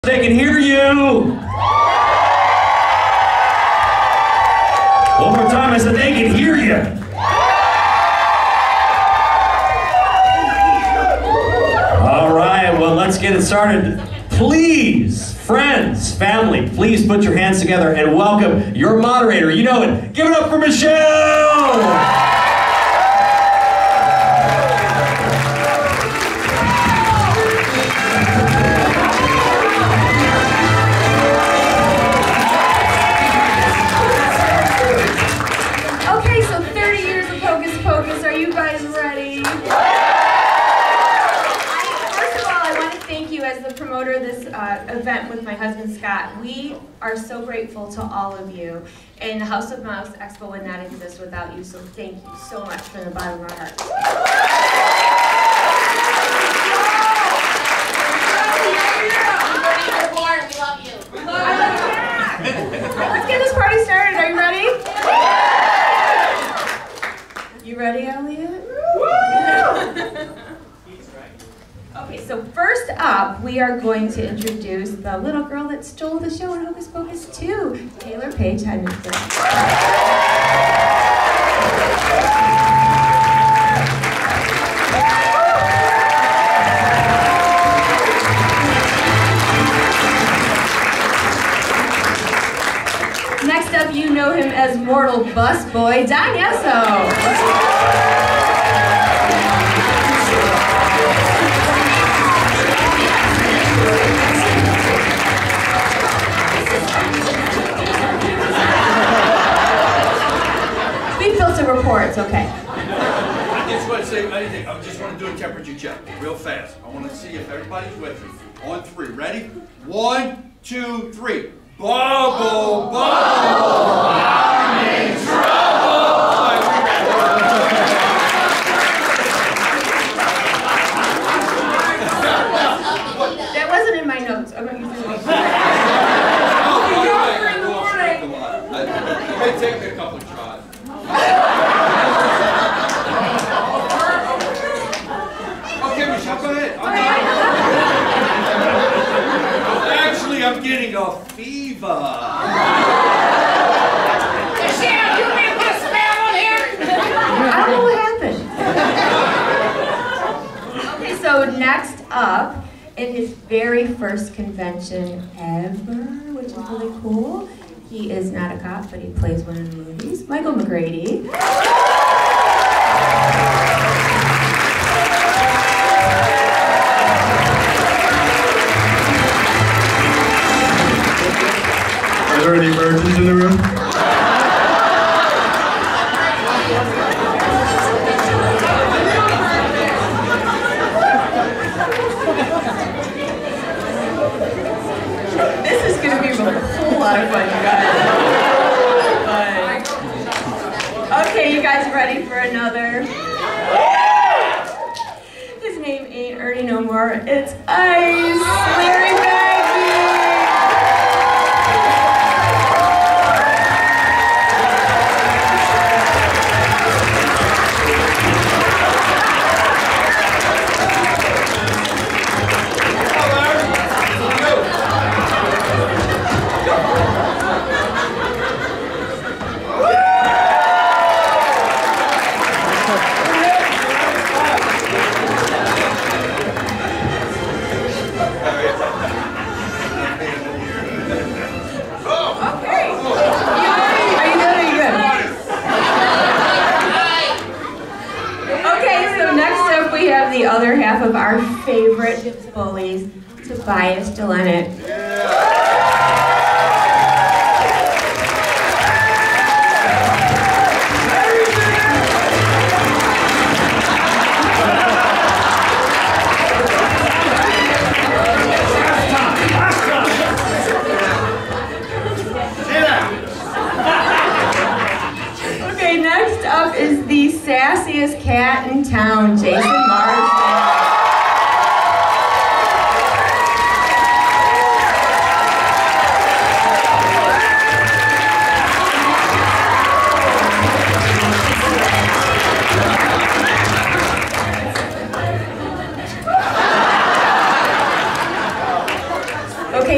They can hear you. One more time, I said they can hear you. All right, well, let's get it started. Please, friends, family, please put your hands together and welcome your moderator. You know it. Give it up for Michele. Event with my husband Scott. We are so grateful to all of you, and the House of Mouse Expo would not exist without you, so thank you so much from the bottom of our hearts. We love you. Let's get this party started. Are you ready? You ready, Elliot? Okay, so first up, we are going to introduce the little girl that stole the show in Hocus Pocus 2, Taylor Paige Henderson. Next up, you know him as Mortal Busboy, Don Yesso. Report, it's okay. I just want to say anything. I just want to do a temperature check real fast. I want to see if everybody's with me. On three. Ready? 1, 2, 3. Bubble, bubble, I'm in trouble. That wasn't in my notes. I'm not using it. It may take me a couple of tries. Okay, Michelle, go ahead. Actually, I'm getting a fever. Michelle, you may put a spell on here. I don't know what happened. Okay, so next up, in his very first convention ever, which is really cool, he is not a cop, but he plays one in the movies, Michael McGrady. Are there any virgins in the room? This is going to be a whole lot of fun, you guys. Okay, you guys ready for another? His name ain't Ernie no more. It's Ice. Larry Bagby. The other half of our favorite bullies, Tobias, Jelinek. Okay, next up is the sassiest cat in town, Jason Marsden.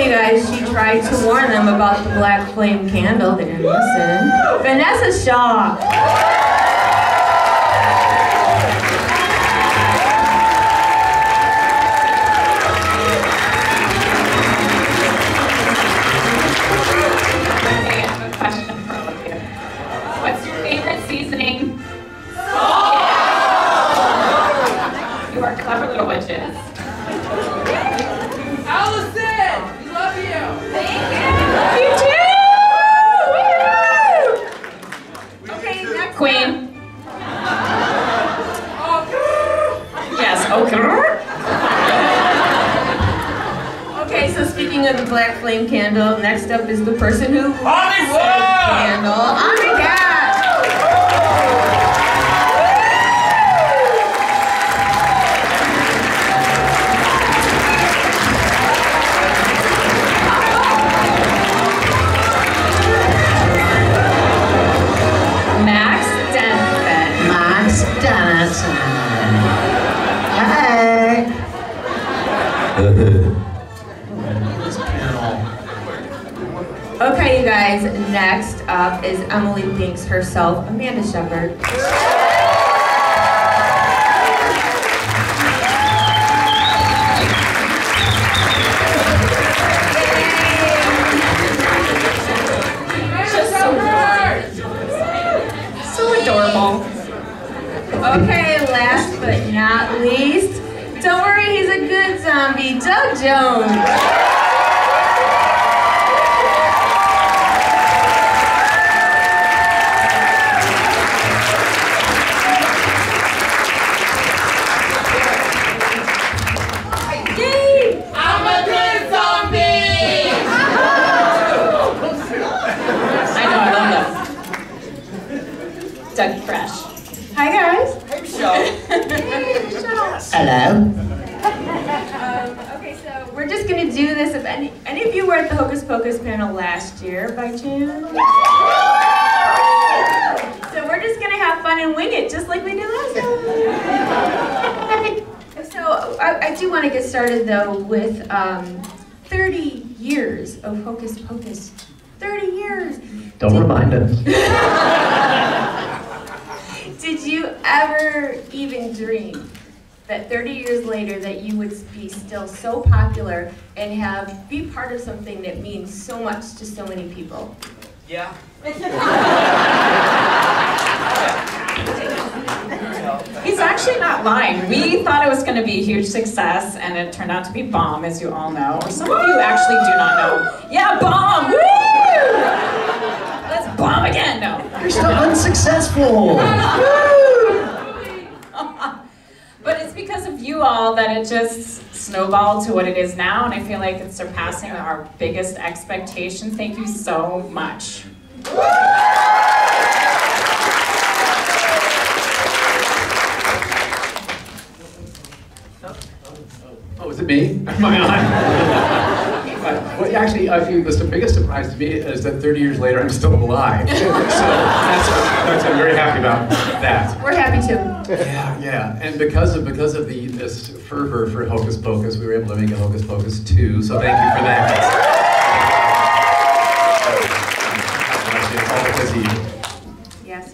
Okay, you guys, she tried to warn them about the black flame candle. They didn't listen. Vinessa Shaw. What's your favorite seasoning? You are clever little witches. Allison, we love you. Thank You too! Okay, next Queen. Yes, okay. Okay, so speaking of the black flame candle, next up is the person who Omri! candle. Omri Katz. Max Denson. Max Denson. Hey. This panel. Okay, you guys, next up is Emily Binks herself, Amanda Shepard. Just so adorable. Okay, last but not least, don't worry, he's a good zombie, Doug Jones. Yay! I'm a good zombie. I know, I love that. Doug Fresh. Hi guys. Hey, Michelle. Hello. Okay, so we're just gonna do this. If any of you were at the Hocus Pocus panel last year, by chance? So we're just gonna have fun and wing it, just like we did last time. So I do want to get started though with 30 years of Hocus Pocus. 30 years. Don't remind us. Did you ever even dream that 30 years later that you would be still so popular and be part of something that means so much to so many people? Yeah. He's actually not lying. We thought it was going to be a huge success, and it turned out to be bomb, as you all know. Or some of you actually do not know. Yeah, bomb! Woo! Let's bomb again. No. You're still unsuccessful. But it's because of you all that it just snowballed to what it is now, and I feel like it's surpassing our biggest expectations. Thank you so much. Oh, is it me? Am I on? Well, actually, I think the biggest surprise to me is that 30 years later, I'm still alive. So I'm very happy about that. We're happy too. Yeah. And because of this fervor for Hocus Pocus, we were able to make a Hocus Pocus 2. So thank you for that. Yes.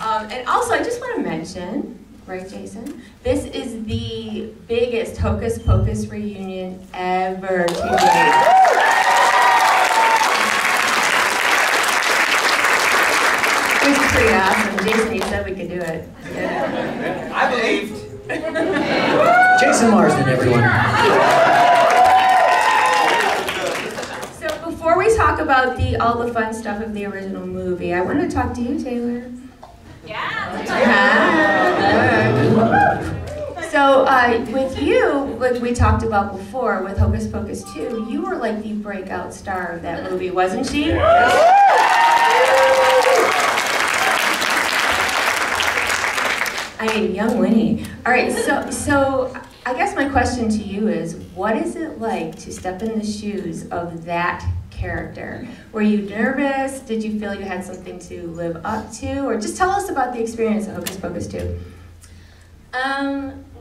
And also, I just want to mention, right, Jason? This is the biggest Hocus Pocus reunion ever to date. Which is pretty awesome. Jason, you said we could do it. Yeah. I believed. Jason Marsden, everyone. So before we talk about all the fun stuff of the original movie, I want to talk to you, Taylor. So with you, like we talked about before with Hocus Pocus 2, you were like the breakout star of that movie, wasn't she? I mean, young Winnie. All right, so I guess my question to you is, what is it like to step in the shoes of that character? Were you nervous? Did you feel you had something to live up to? Or just tell us about the experience of Hocus Pocus 2.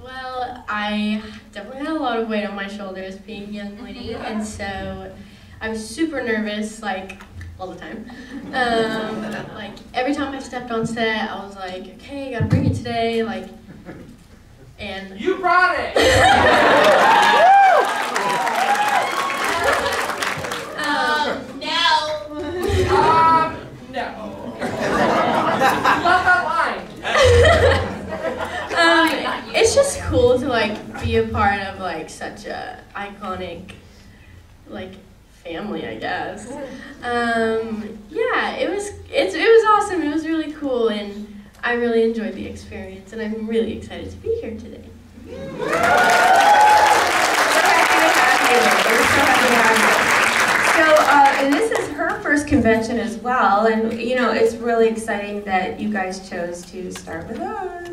Well, I definitely had a lot of weight on my shoulders being young Winnie, and so I was super nervous, like, all the time. Like, every time I stepped on set, I was like, okay, gotta bring it today, like, and... You brought it! No. Love that line. It's just cool to like be a part of like such a iconic like family, I guess. Yeah, it was awesome. It was really cool, and I really enjoyed the experience, and I'm really excited to be here today. And this is her first convention as well, and you know, it's really exciting that you guys chose to start with us.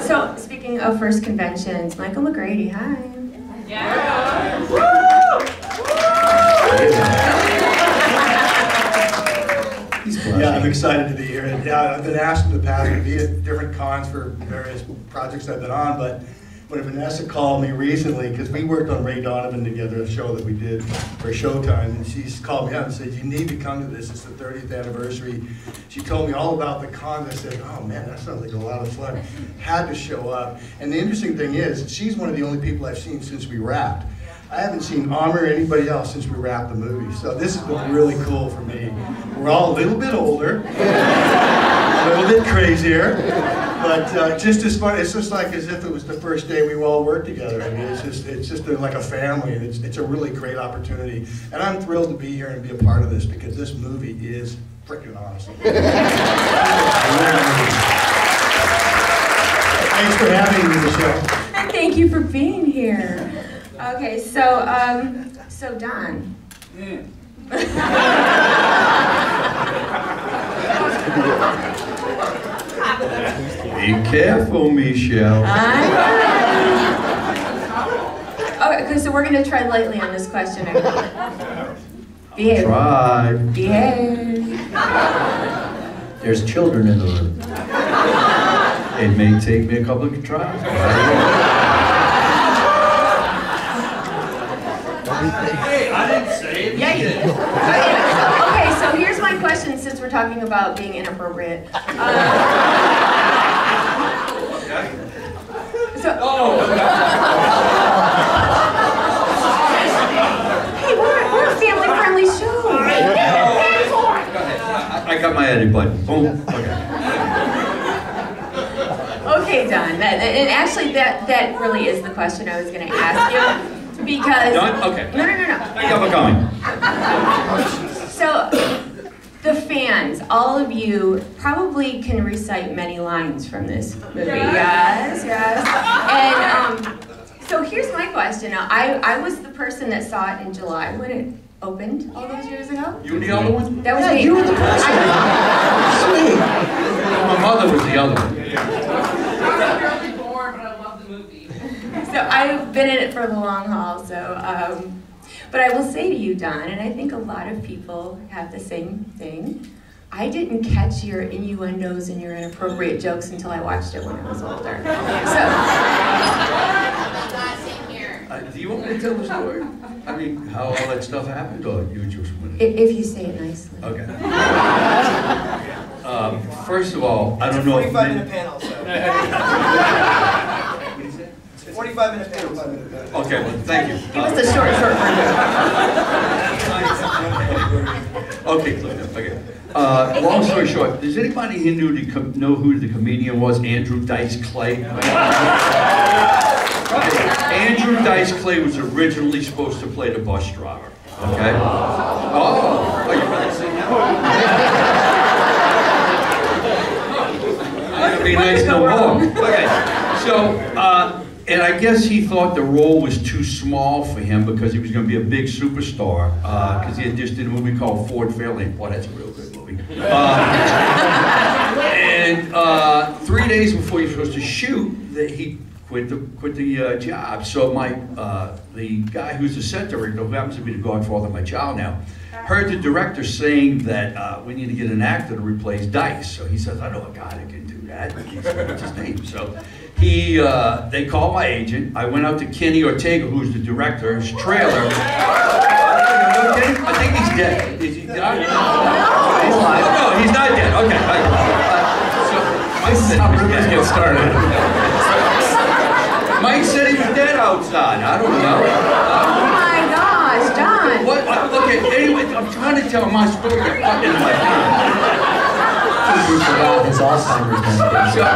So speaking of first conventions, Michael McGrady, hi. Yeah. Yeah, I'm excited to be here. And yeah, I've been asked in the past to be at different cons for various projects I've been on, but when Vinessa called me recently, because we worked on Ray Donovan together, a show that we did for Showtime, and she's called me out and said, you need to come to this, it's the 30th anniversary. She told me all about the con. I said, oh man, that sounds like a lot of fun. Had to show up. And the interesting thing is, she's one of the only people I've seen since we wrapped. I haven't seen Omri or anybody else since we wrapped the movie, so this has been really cool for me. We're all a little bit older, a little bit crazier, but just as fun. It's just like as if it was the first day we all worked together. I mean, it's just like a family, and it's a really great opportunity. And I'm thrilled to be here and be a part of this because this movie is freaking awesome. Thanks for having me, Michele. And thank you for being here. Okay, so Don. Be careful, Michele. Okay, so we're going to tread lightly on this question. Behave. Try. Behave. There's children in the room. It may take me a couple of tries. Hey, I didn't say it. Yeah, you did. Okay, so here's my question since we're talking about being inappropriate. Hey, we're a family-friendly show. I got my edit button. Boom. Okay. Okay, Don. And actually, that really is the question I was going to ask you. Because... Done? Okay. No. Thank you for coming. So, the fans, all of you, probably can recite many lines from this movie. Yes. And so here's my question. Now, I was the person that saw it in July when it opened all those years ago. You were the other one? That was me. You were the person. Sweet. My mother was the other one. So I've been in it for the long haul, so, but I will say to you, Don, and I think a lot of people have the same thing, I didn't catch your innuendos and your inappropriate jokes until I watched it when I was older. Same here. Do you want me to tell the story? I mean, how all that stuff happened, or you just want to... If you say it nicely. Okay. First of all, I don't know if... 45-minute panel, so... 45-minute panel. Okay, well, thank you. Give us a short Okay, okay. Long story short, does anybody here know who the comedian was? Andrew Dice Clay? Okay. Andrew Dice Clay was originally supposed to play the bus driver. Okay? Oh, you better say no. That'd be nice no more. Okay, so, and I guess he thought the role was too small for him because he was going to be a big superstar. Because he had just did a movie called Ford Fairlane. Boy, that's a real good movie. And 3 days before he was supposed to shoot, he quit the job. So the guy who's the set director, who happens to be the godfather of my child now, heard the director saying that we need to get an actor to replace Dice. So he says, I know a guy that can do that. He said, what's his name? So they called my agent. I went out to Kenny Ortega, who's the director, his trailer. I think he's dead. Is he dead? No, he's not dead. Okay. This is how rumors get started. Mike said he was dead outside. I don't know. Oh my gosh, Don. What? Okay, anyway, I'm trying to tell my story. I'm fucking my His Alzheimer's medication.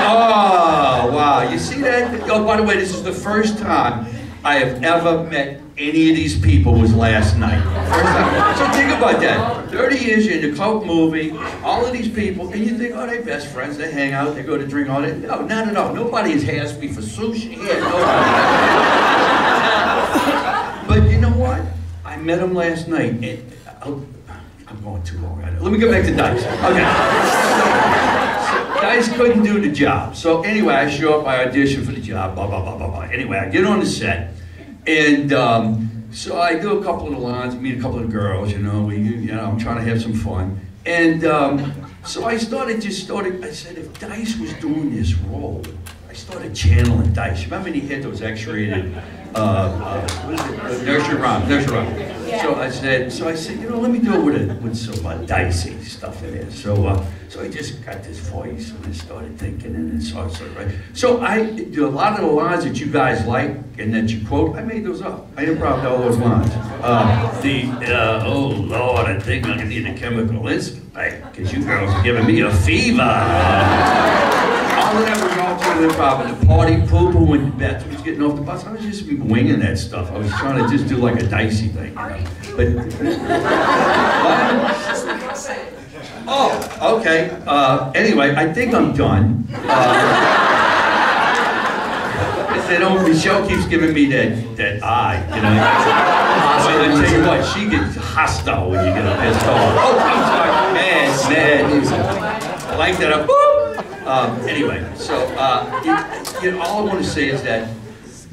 Oh, wow. You see that? Oh, by the way, this is the first time I have ever met any of these people was last night. First time. So think about that. 30 years you're in the cult movie, all of these people, and you think, oh, they're best friends, they hang out, they go to drink all that. No, not at all. Nobody has asked me for sushi. Yeah, nobody. But you know what? I met him last night, and I'm going too long right now. Let me go back to Dice. Okay. So Dice couldn't do the job. So anyway, I show up, I audition for the job, blah, blah, blah, blah, blah. Anyway, I get on the set, and so I do a couple of the lines, meet a couple of the girls, you know, I'm trying to have some fun. And so I started, I said, if Dice was doing this role, I started channeling Dice. Remember he had those X-rated, what is it? Nursery Rhyme. Yeah. So I said, you know, let me do it with some dicey stuff in it. So I just got this voice and I started thinking and then started right. So I do a lot of the lines that you guys like and that you quote, I made those up. I improvised all those lines. Oh Lord, I think I need a chemical inspect because you girls are giving me a fever. All of that was alternative improv. And the party pooper when Beth was getting off the bus. I was just winging that stuff. I was trying to just do like a dicey thing. You know? But oh, okay. Anyway, I think I'm done. Michele keeps giving me that eye, you know. I tell you what, she gets hostile when you get a pissed off. Oh, I'm sorry, mad. I like that. Anyway, so you know, all I want to say is that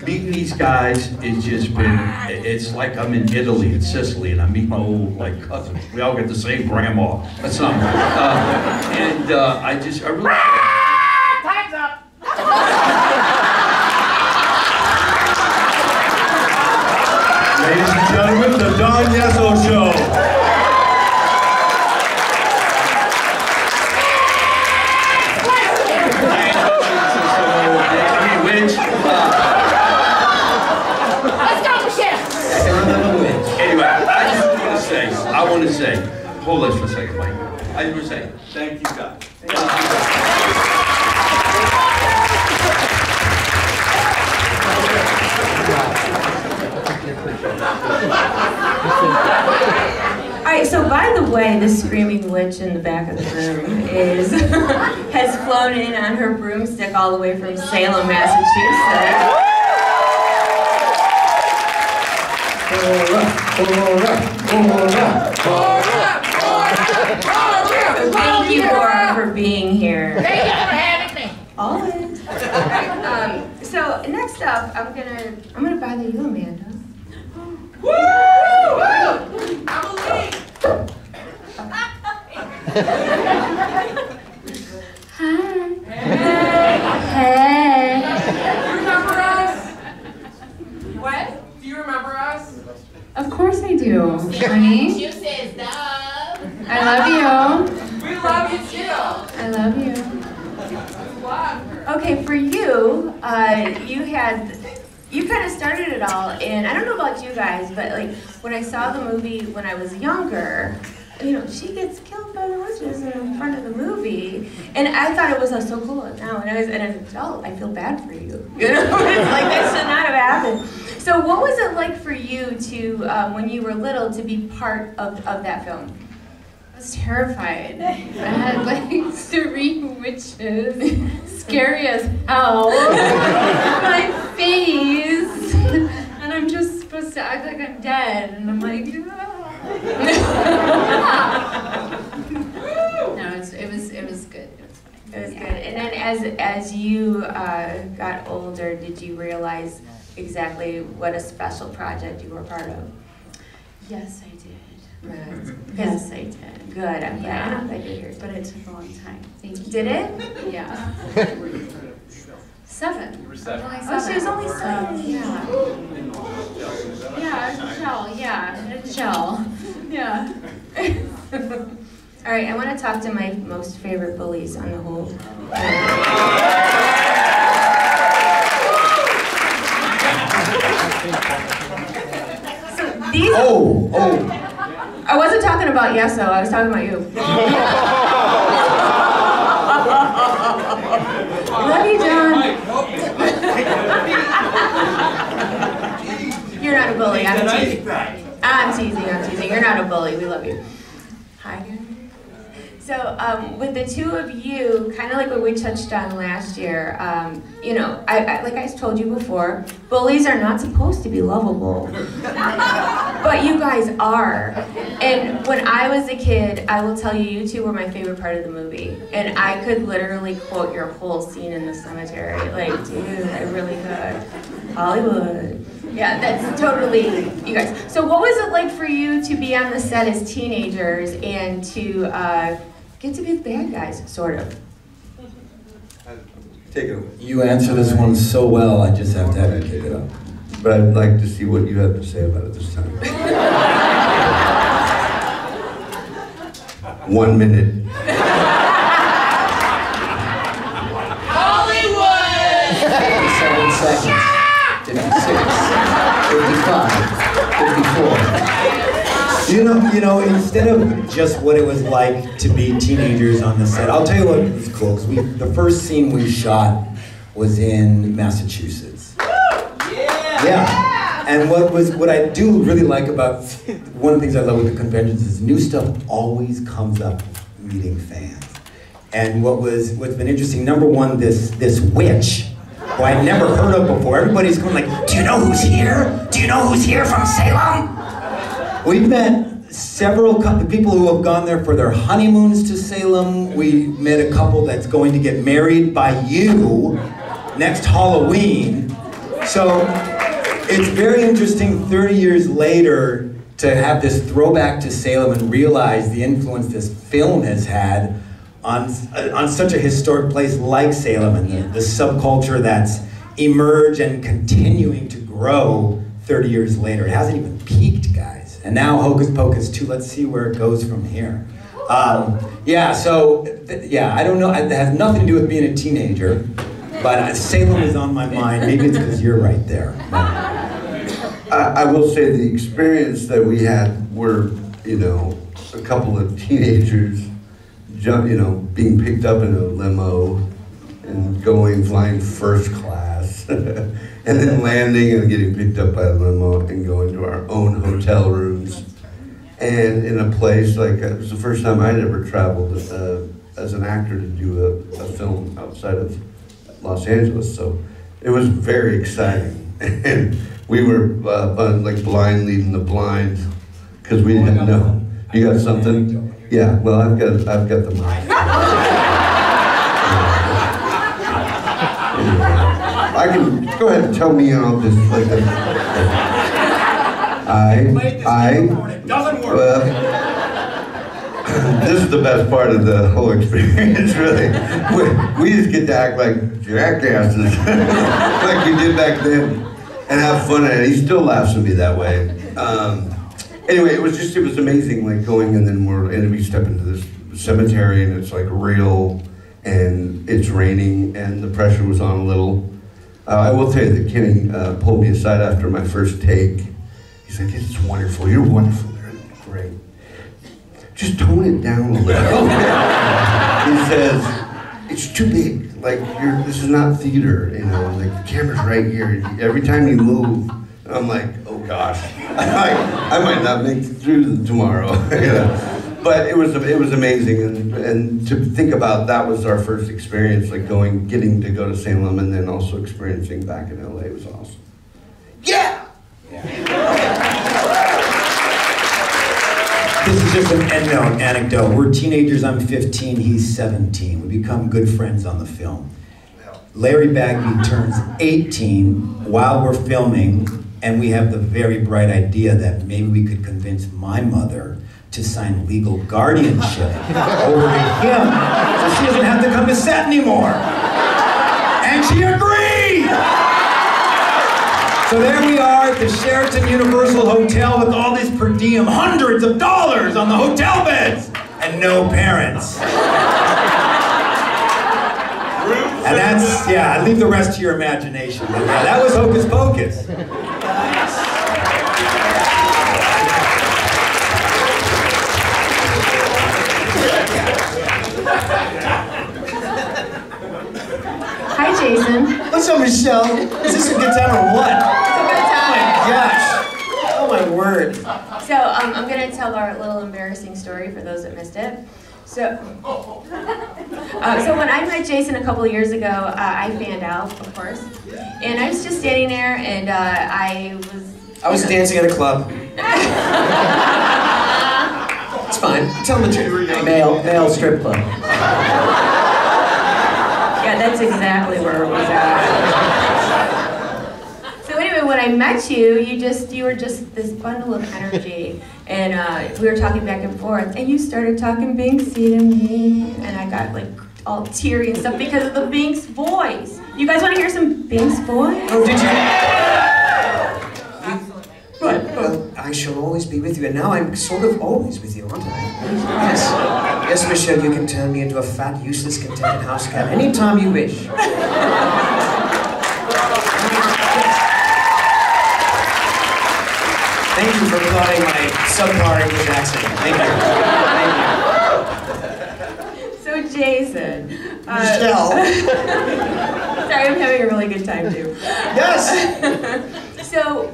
meeting these guys has just been, it's like I'm in Italy and Sicily and I meet my old cousins. We all get the same grandma. That's something. I really... Time's up! Ladies and gentlemen, the Don Yesso Show. I want to say, hold this for a second, Mike. I just want to say, thank you, guys. All right, so by the way, this screaming witch in the back of the room has flown in on her broomstick all the way from Salem, Massachusetts. Thank you for being here. Thank you for having me. Always. So next up, I'm gonna bother you, Amanda. Woo! I'm a lead. Hi. Hey. Hey. Do you remember us? What? Do you remember us? Of course I do, honey. You said love. I love you. We love you too. I love you. Love her. Okay, for you, you kind of started it all, and I don't know about you guys, but like when I saw the movie when I was younger, you know, she gets killed by the witches in front of the movie, and I thought it was so cool. Now, when I was an adult, I feel bad for you. You know, it's like that should not have happened. So, what was it like for you to, when you were little, to be part of that film? I was terrified. I had like 3 witches, scary as hell, my face, and I'm just supposed to act like I'm dead, and I'm like, no, it was good. It was fine. It was good. And then as you got older, did you realize exactly what a special project you were part of? Yes, I did. Right. Yes, I did. Good, I'm Yeah. glad that you're here. But it took a long time. Thank you. Did it? Yeah. 7. You were 7. Only Oh, she was only 7. Yeah. Yeah, gel. Yeah, gel. Yeah. All right, I want to talk to my most favorite bullies on the whole. So these. I wasn't talking about Yesso. I was talking about you. Love you, John. You're not a bully. I'm teasing. I'm teasing. You're not a bully. We love you. Hi. So with the two of you, kind of like what we touched on last year, you know, like I told you before, bullies are not supposed to be lovable, but you guys are. And when I was a kid, I will tell you, you two were my favorite part of the movie, and I could literally quote your whole scene in the cemetery. Like, dude, I really could. Hollywood. Yeah, that's totally you guys. So what was it like for you to be on the set as teenagers and to get to be the bad guys, sort of? Take it away. You answer this one so well, I just have to have you kick it up. But I'd like to see what you have to say about it this time. 1 minute. Hollywood! 57 seconds. 56. 55. 54. You know, instead of just what it was like to be teenagers on the set, I'll tell you what was cool, because the first scene we shot was in Massachusetts. Yeah. And what I do really like about, one of the things I love with the conventions is new stuff always comes up meeting fans. And what's been interesting, number one, this witch, who I'd never heard of before. Everybody's going like, do you know who's here? Do you know who's here from Salem? We've met several people who have gone there for their honeymoons to Salem. We met a couple that's going to get married by you next Halloween. So it's very interesting 30 years later to have this throwback to Salem and realize the influence this film has had on such a historic place like Salem and the subculture that's emerged and continuing to grow 30 years later. It hasn't even peaked, guys. And now Hocus Pocus 2, let's see where it goes from here. Yeah, so, I don't know, it has nothing to do with being a teenager, but Salem is on my mind. Maybe it's because you're right there. I will say the experience that we had were, you know, a couple of teenagers, you know, being picked up in a limo and flying first class, and then landing and getting picked up by a limo and going to our own hotel rooms. And in a place like, it was the first time I'd ever traveled as an actor to do a film outside of Los Angeles, so it was very exciting. And we were like blind leading the blind because we didn't know. You got something? Yeah. Well, I've got the mic. I can go ahead and tell me, and I'll just like that. It doesn't work. This is the best part of the whole experience, really. We just get to act like jackasses, like we did back then, and have fun at it. He still laughs at me that way. Anyway, it was amazing, like going and then we step into this cemetery and it's like real, and it's raining and the pressure was on a little. I will tell you that Kenny pulled me aside after my first take. He's like, "This is wonderful. You're wonderful. You're great. Just tone it down a little." He says, "It's too big. Like this is not theater. You know, like the camera's right here. Every time you move." And I'm like, "Oh gosh, I might not make it through tomorrow." You know? But it was amazing, and to think about that was our first experience, like getting to go to Salem, and then also experiencing back in LA was awesome. Yeah. This is just an end note anecdote. We're teenagers, I'm 15, he's 17. We become good friends on the film. Larry Bagby turns 18 while we're filming, And we have the very bright idea that maybe we could convince my mother to sign legal guardianship over to him so she doesn't have to come to set anymore. And she agreed! So there we are at the Sheraton Universal Hotel with all this per diem, hundreds of dollars on the hotel beds, and no parents. And that's, yeah, I leave the rest to your imagination. But yeah, that was Hocus Pocus. Hi, Jason. What's up, Michelle? Is this a good time or what? It's a good time. Oh my gosh. Oh my word. So I'm going to tell our little embarrassing story for those that missed it. So when I met Jason a couple of years ago, I fanned out, of course. And I was just standing there, and I was dancing at a club. It's fine. Tell them the truth. Male strip club. Yeah, that's exactly where it was at. So anyway, when I met you, you were just this bundle of energy, and we were talking back and forth, and you started talking Binksy to me, and I got like all teary and stuff because of the Binks voice. You guys want to hear some Binks voice? Oh, did you? Well, I shall always be with you, and now I'm sort of always with you, aren't I? Yes. Yes, Michelle, you can turn me into a fat, useless, contented house cat anytime you wish. Thank you for applauding my subpar English accent. Thank you. So Jason. Michelle. Sorry, I'm having a really good time too. Yes! So,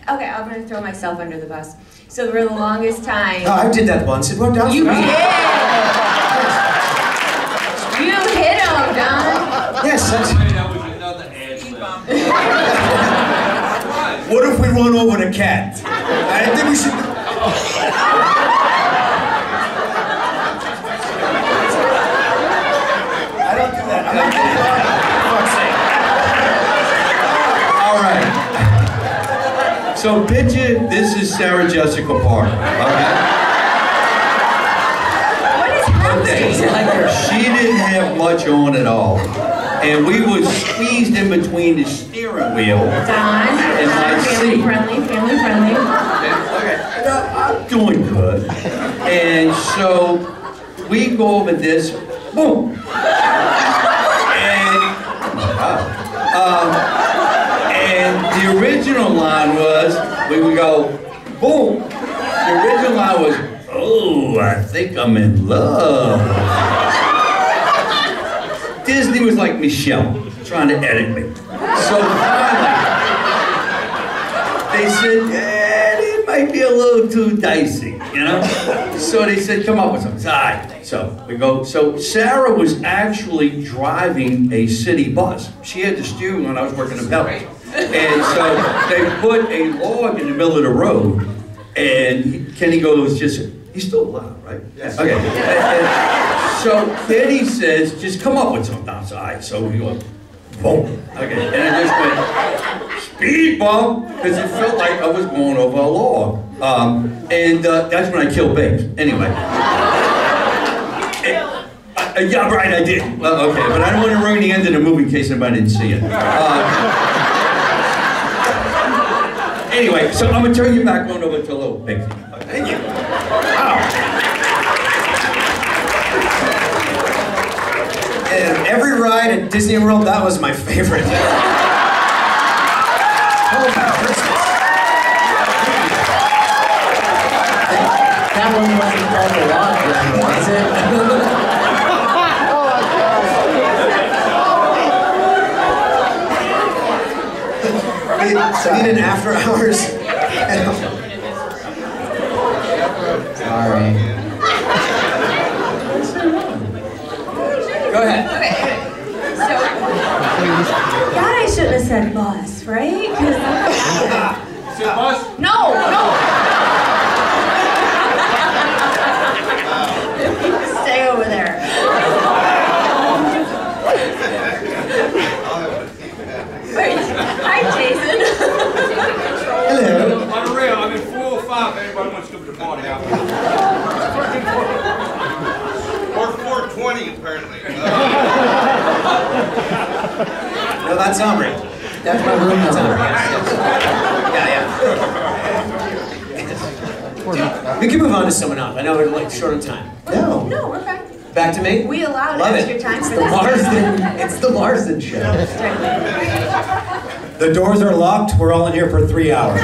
okay, I'm going to throw myself under the bus. So for the longest time... Oh, I did that once. It worked out for me. You did! You hit him, Don! Yes, that's... That was another ad. What if we run over the cat? I think we should... I don't do that. I'm not doing that. All right. So picture this is Sarah Jessica Parker, okay? What is happening? She didn't have much on at all. And we were squeezed in between the steering wheel Don, and my family seat. friendly, family friendly. Okay, I'm doing good. And so we go over this, boom. And the original line was, we would go, boom. The original line was, oh, I think I'm in love. Disney was like Michelle, trying to edit me. So finally, they said, it might be a little too dicey, you know? So they said, come up with something. All right. So we go, so Sarah was actually driving a city bus. She had the steering wheel and I was working the pedals. And so they put a log in the middle of the road and Kenny goes, he's still alive, right? Yes. Okay. So Kenny says, just come up with something outside. So we go, boom. Okay. And I just went, speed bump, because it felt like I was going over a log. And that's when I killed Bagby. Anyway. Yeah, right, I did. Well, okay, but I don't want to ruin the end of the movie in case anybody didn't see it. Anyway, so I'm going to turn you back on over to little Bagby. Okay. Thank you. Wow. And every ride at Disney World, that was my favorite. Holy Christmas. That one wasn't called a lot, was it? So we need an after hours. Sorry. Go ahead. Okay. So, God, I shouldn't have said bus, right? Say bus? No, no. Stay over there. Wait, hi, Jason. everyone's coming to party out. Or 420, apparently. No, that's Omri. That's my room. That's Omri, yeah. We can move on to someone else. I know we're like short on time. No, we're fine. Back to me? We allowed Love extra it. time It's for the that. Marsden. It's the Marsden show. The doors are locked. We're all in here for 3 hours.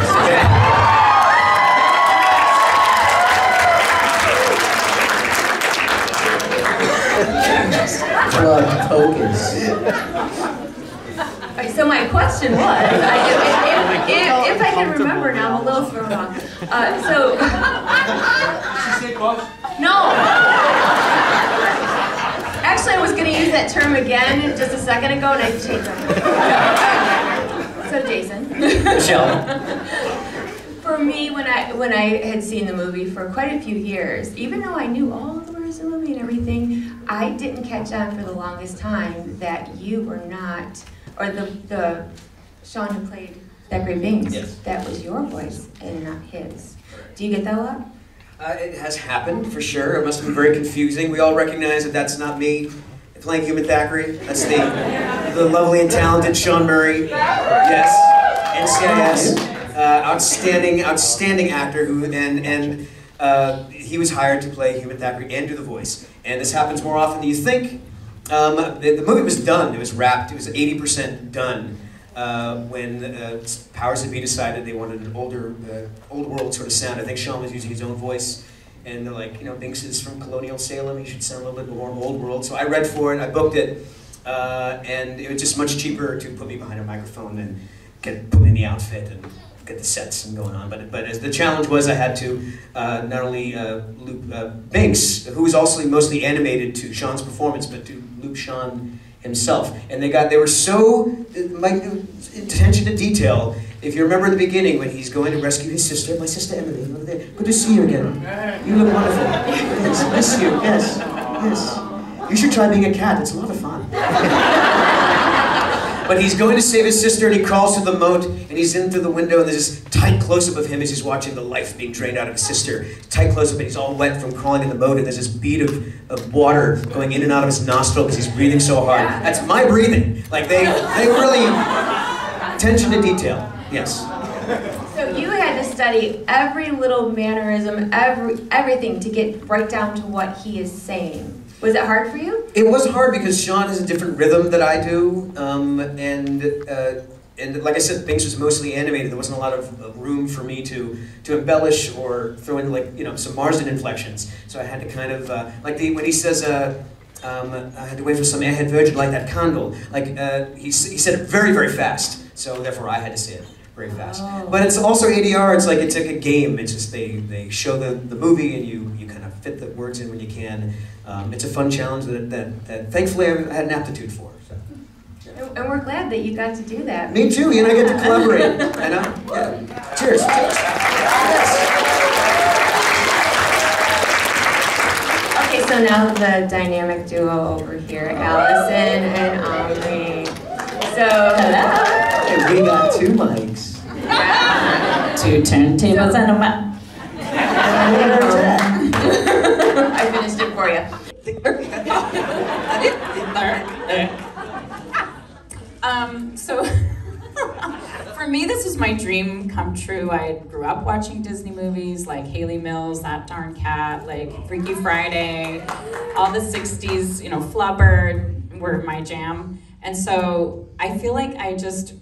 Pocus. Alright, so my question was, if I can remember now, I'm a little thrown off. Did she say close? No. Actually, I was going to use that term again just a second ago, and I changed it. So, Jason. Michele. For me, when I had seen the movie for quite a few years, even though I knew all the words of the movie and everything, I didn't catch on for the longest time that you were not, or the Sean who played that great Bings, Yes. that was your voice and not his. Do you get that a lot? It has happened, for sure. It must have been very confusing. We all recognize that that's not me playing Human Thackeray. That's the lovely and talented Sean Murray. Yes, NCIS. Outstanding actor who, and he was hired to play Human Thackeray and do the voice. And this happens more often than you think. The movie was done. It was wrapped. It was 80% done. When powers that be decided they wanted an old world sort of sound. I think Sean was using his own voice, and they're like, Binks is from colonial Salem, he should sound a little bit more old world. So I read for it, I booked it, and it was just much cheaper to put me behind a microphone and put me in the outfit and get the sets and going on. But as the challenge was, I had to not only loop Binks, who was also mostly animated to Sean's performance, but to loop Sean himself. And they were so attention to detail. If you remember in the beginning when he's going to rescue his sister, my sister Emily, look there. Good to see you again. You look wonderful. Yes, miss you. Yes, yes. You should try being a cat. It's a lot of fun. But he's going to save his sister, and he crawls through the moat, and he's in through the window, and there's this tight close-up of him as he's watching the life being drained out of his sister. Tight close-up, and he's all wet from crawling in the moat, and there's this bead of water going in and out of his nostril because he's breathing so hard. That's my breathing. Like, they really... Attention to detail, yes. So you had to study every little mannerism, everything to get right down to what he is saying. Was it hard for you? It was hard because Sean has a different rhythm that I do, and like I said, Binks was mostly animated. There wasn't a lot of room for me to embellish or throw in some Marsden inflections. So I had to kind of when he says I had to wait for some airhead virgin to light that candle. He said it very, very fast. So therefore I had to say it very fast. Oh. But it's also ADR. It's like a game. It's just they show the movie and you kind of fit the words in when you can. It's a fun challenge that thankfully I had an aptitude for. So. And we're glad that you got to do that. Me too. You and I get to collaborate. I know. Yeah. Cheers. Cheers. Yes. Okay, so now the dynamic duo over here, Allison and Omri. So hello. And we got 2 mics. Yeah. 2 turntables and a mic. I finished it for you. So for me, this is my dream come true. I grew up watching Disney movies like Haley Mills, That Darn Cat, like Freaky Friday, all the 60s, Flubber were my jam. And so I feel like I just,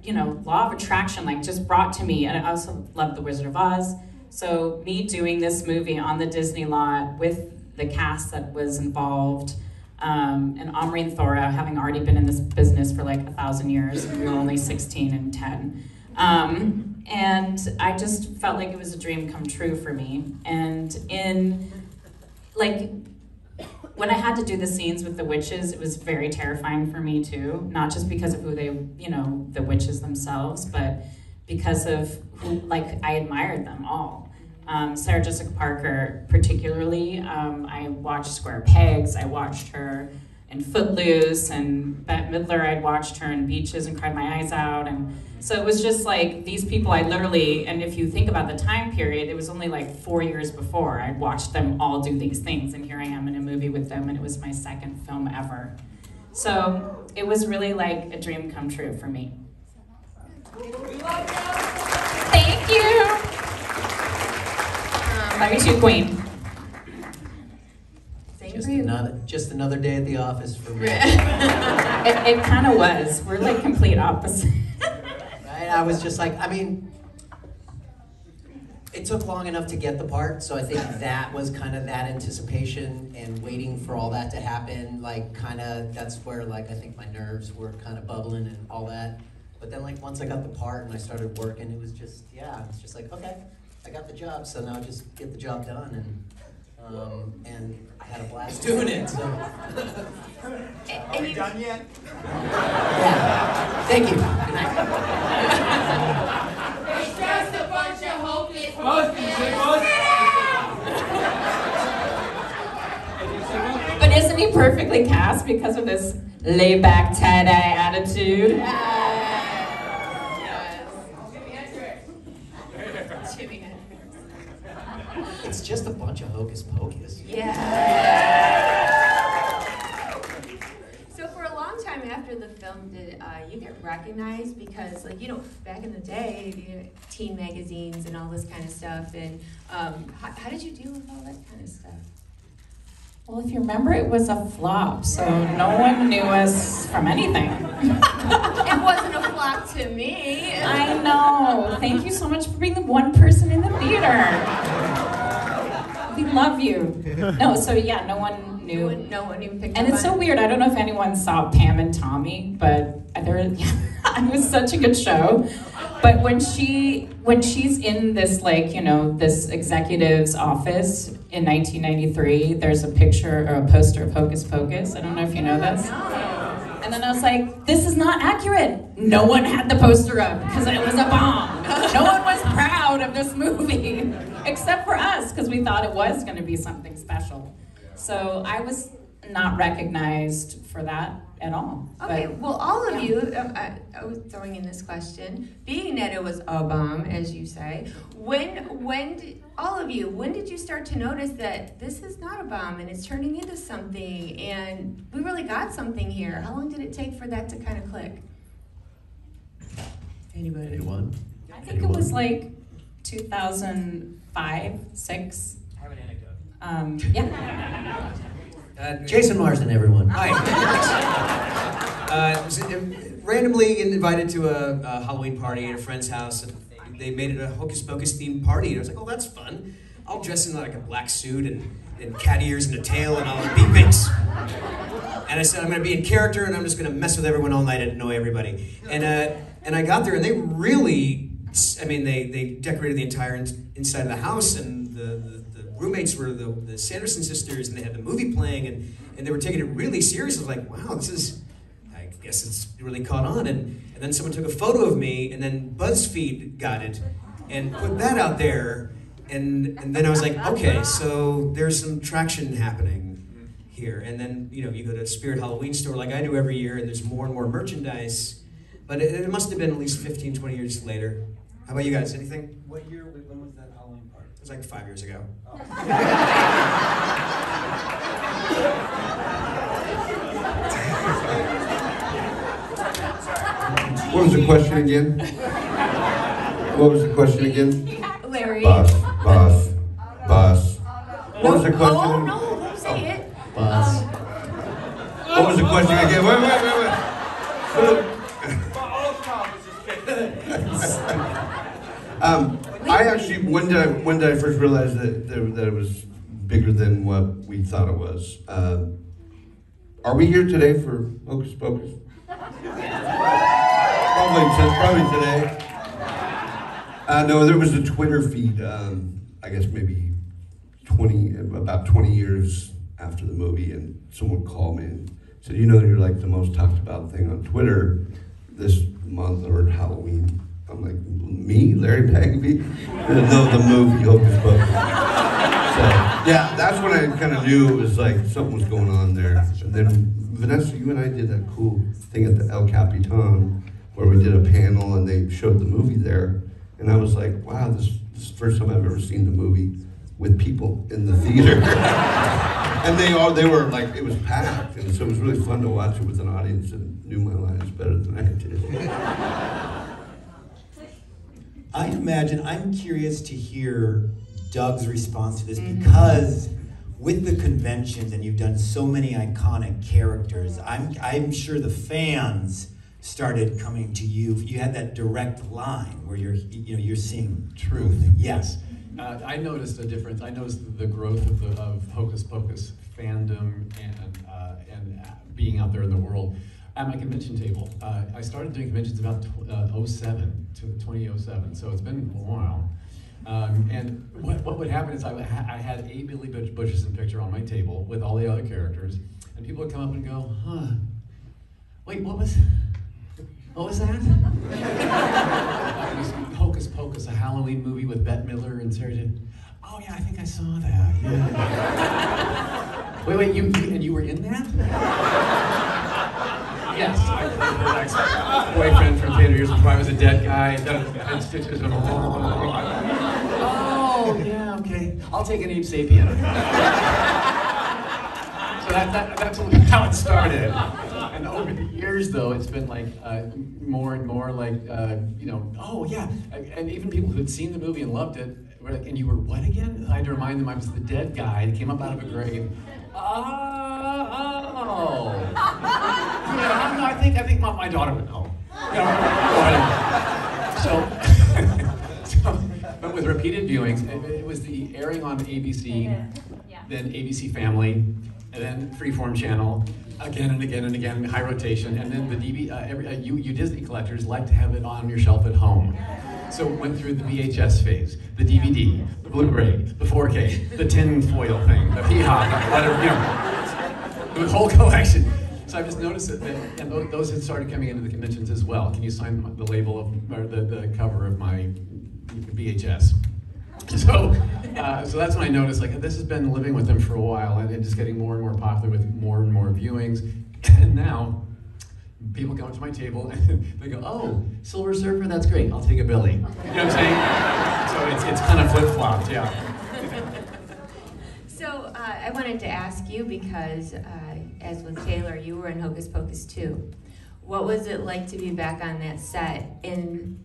law of attraction, just brought to me, and I also love The Wizard of Oz. So me doing this movie on the Disney lot with the cast that was involved, and Omri and Thora having already been in this business for 1,000 years, and we were only 16 and 10. And I just felt like it was a dream come true for me. And when I had to do the scenes with the witches, it was very terrifying for me too. Not just because of who they, the witches themselves, but because of who, I admired them all. Sarah Jessica Parker particularly, I watched Square Pegs, I watched her in Footloose, and Bette Midler, I'd watched her in Beaches and cried my eyes out. And so it was just like these people I literally, and if you think about the time period, it was only like 4 years before I'd watched them all do these things, and here I am in a movie with them, and it was my second film ever. So it was really like a dream come true for me. Thank you. Love you too, Queen. Just another day at the office for me. It kind of was. We're like complete opposite. Right? I was just like, I mean, it took long enough to get the part, so I think that was kind of that anticipation and waiting for all that to happen. Like, kind of, that's where like I think my nerves were kind of bubbling and all that. But then like once I got the part and I started working, it was just, yeah, it's just like, okay, I got the job, so now just get the job done, and I had a blast doing it. So. Are we done yet? Yeah. Thank you. Good night. It's just a bunch of hopeless But isn't he perfectly cast because of this laid-back, tie-dye attitude? It's just a bunch of hocus pocus. Yeah. So for a long time after the film, did you get recognized? Because, like, you know, back in the day, you know, teen magazines and all this kind of stuff. And how did you deal with all that kind of stuff? Well, if you remember, it was a flop, so no one knew us from anything. It wasn't a flop to me. I know. Thank you so much for being the one person in the theater. We love you. No, so yeah, no one knew. No one even picked up And it's so on it. weird. I don't know if anyone saw Pam and Tommy, but it was such a good show. But when she's in this, like, you know, this executive's office in 1993, there's a picture or a poster of Hocus Pocus. I don't know if you know this. And then I was like, this is not accurate. No one had the poster up because it was a bomb. No one was proud of this movie except for us because we thought it was going to be something special. So I was not recognized for that at all. Okay, But, well, all of yeah. you, I was throwing in this question, being that it was a bomb, as you say, when did you start to notice that this is not a bomb and it's turning into something and we really got something here? How long did it take for that to kind of click? Anybody? Anyone? I think it was like 2005, 6. I have an anecdote. Yeah. Jason Marsden, everyone. Hi. Randomly invited to a Halloween party at a friend's house. And they made it a Hocus Pocus themed party. And I was like, oh, that's fun. I'll dress in like a black suit and cat ears and a tail and I'll be Binks. And I said, I'm going to be in character and I'm just going to mess with everyone all night and annoy everybody. And I got there and they really, I mean, they decorated the entire inside of the house, and the roommates were the Sanderson sisters, and they had the movie playing, and they were taking it really serious. I was like, wow, this is, I guess it's really caught on. And then someone took a photo of me, and then BuzzFeed got it and put that out there. And then I was like, okay, so there's some traction happening here. And then, you know, you go to a Spirit Halloween store like I do every year, and there's more and more merchandise. But it must have been at least 15, 20 years later. How about you guys? Anything? What year, when was that Halloween party? It was like 5 years ago. Oh. What was the question again? What was the question again? Larry. Boss. What was the question? Oh, no, don't say it. Boss. What was the question again? Wait. I actually, when did I first realize that it was bigger than what we thought it was? Are we here today for Hocus Pocus? Probably today. No, there was a Twitter feed, I guess maybe about 20 years after the movie, and someone called me and said, you know, you're like the most talked about thing on Twitter this month or Halloween. I'm like, me, Larry Bagby? No, the movie Hocus Pocus. So, yeah, that's when I kind of knew it was like something was going on there. And then Vinessa, you and I did that cool thing at the El Capitan where we did a panel and they showed the movie there. And I was like, wow, this is the first time I've ever seen the movie with people in the theater. And they were like, it was packed. And so it was really fun to watch it with an audience that knew my lines better than I did. I imagine, I'm curious to hear Doug's response to this because with the conventions and you've done so many iconic characters, I'm sure the fans started coming to you. You had that direct line where you're seeing truth. Yes. I noticed a difference. I noticed the growth of Hocus Pocus fandom and being out there in the world. At my convention table, I started doing conventions about 2007, so it's been a while. And what would happen is I had a Billy Butcherson picture on my table with all the other characters, and people would come up and go, huh, wait, what was that? It was Hocus Pocus, a Halloween movie with Bette Midler and Sarah J. Oh yeah, I think I saw that, yeah. Wait, you were in that? Yes, I heard my ex-boyfriend from theater years before I was a dead guy. Oh, yeah, okay. I'll take an Ape Sapien. So that's how it started. And over the years, though, it's been like more and more like, oh yeah. And even people who had seen the movie and loved it were like, and you were what again? I had to remind them I was the dead guy that came up out of a grave. Oh. Yeah, no, I think my daughter would know. But with repeated viewings, it was the airing on ABC, then ABC Family, and then Freeform Channel, again and again and again, high rotation, and then the you Disney collectors like to have it on your shelf at home. So it went through the VHS phase, the DVD, the Blu-ray, the 4K, the tin foil thing, the P-Hop, whatever, the whole collection. So I just noticed that, and those had started coming into the conventions as well. Can you sign the label of, or the cover of my VHS? So that's when I noticed, like, this has been living with them for a while, and just getting more and more popular with more and more viewings. And now, people come up to my table and they go, oh, Silver Surfer, that's great, I'll take a Billy. You know what I'm saying? So it's kind of flip-flopped, yeah. So I wanted to ask you, because as with Taylor, you were in Hocus Pocus 2. What was it like to be back on that set in,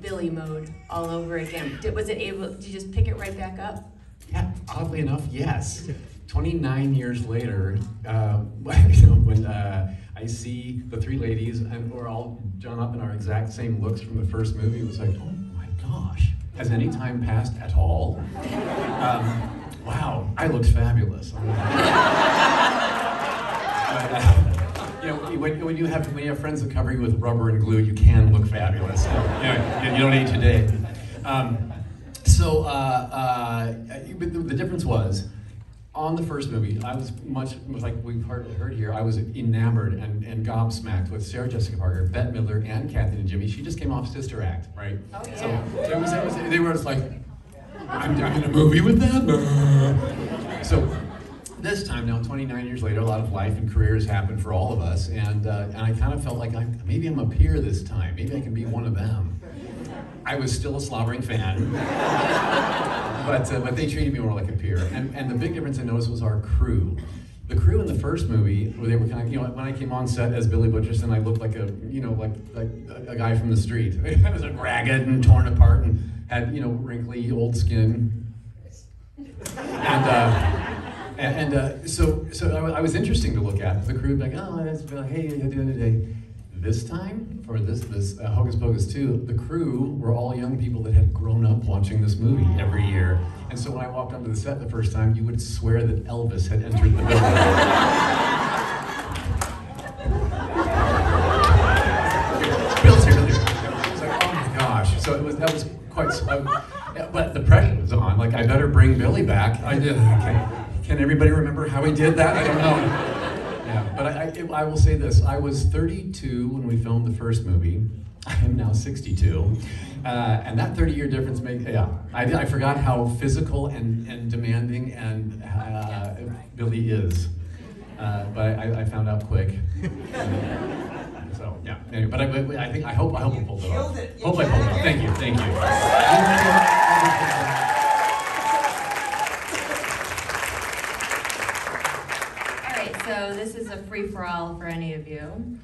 Billy mode all over again? Was it able to just pick it right back up? Yeah, oddly enough, yes. 29 years later, when I see the three ladies and we're all done up in our exact same looks from the first movie, it was like, oh my gosh, has any time passed at all? Wow, I looked fabulous. When you have friends that cover you with rubber and glue, you can look fabulous. You don't age a day. The difference was, on the first movie, I was much like we've heard here. I was enamored and gobsmacked with Sarah Jessica Parker, Bette Midler, and Kathy and Jimmy. She just came off Sister Act, right? Oh yeah. So they were just like, I'm in a movie with them. So this time now, 29 years later, a lot of life and careers happen for all of us, and I kind of felt like maybe I'm a peer this time. Maybe I can be one of them. I was still a slobbering fan, but they treated me more like a peer. And the big difference I noticed was our crew. The crew in the first movie, where they were kind of, when I came on set as Billy Butcherson, I looked like a guy from the street. I was like ragged and torn apart and had, wrinkly old skin. So I was interesting to look at. The crew would be like, oh, that's like, hey, how you doing today? This time, for this Hocus Pocus 2, the crew were all young people that had grown up watching this movie every year. And so when I walked onto the set the first time, you would swear that Elvis had entered the building. Bill's here. It's like, oh my gosh. So that was quite, but the pressure was on. Like, I better bring Billy back. I did. Can everybody remember how he did that? I don't know. Yeah, but I will say this. I was 32 when we filmed the first movie. I am now 62. And that 30-year difference I forgot how physical and demanding and Billy is. but I found out quick. So yeah. Anyway, but I hope we'll pull it off. Hope I pull it off. Thank you. All right, so this is a free-for-all for any of you.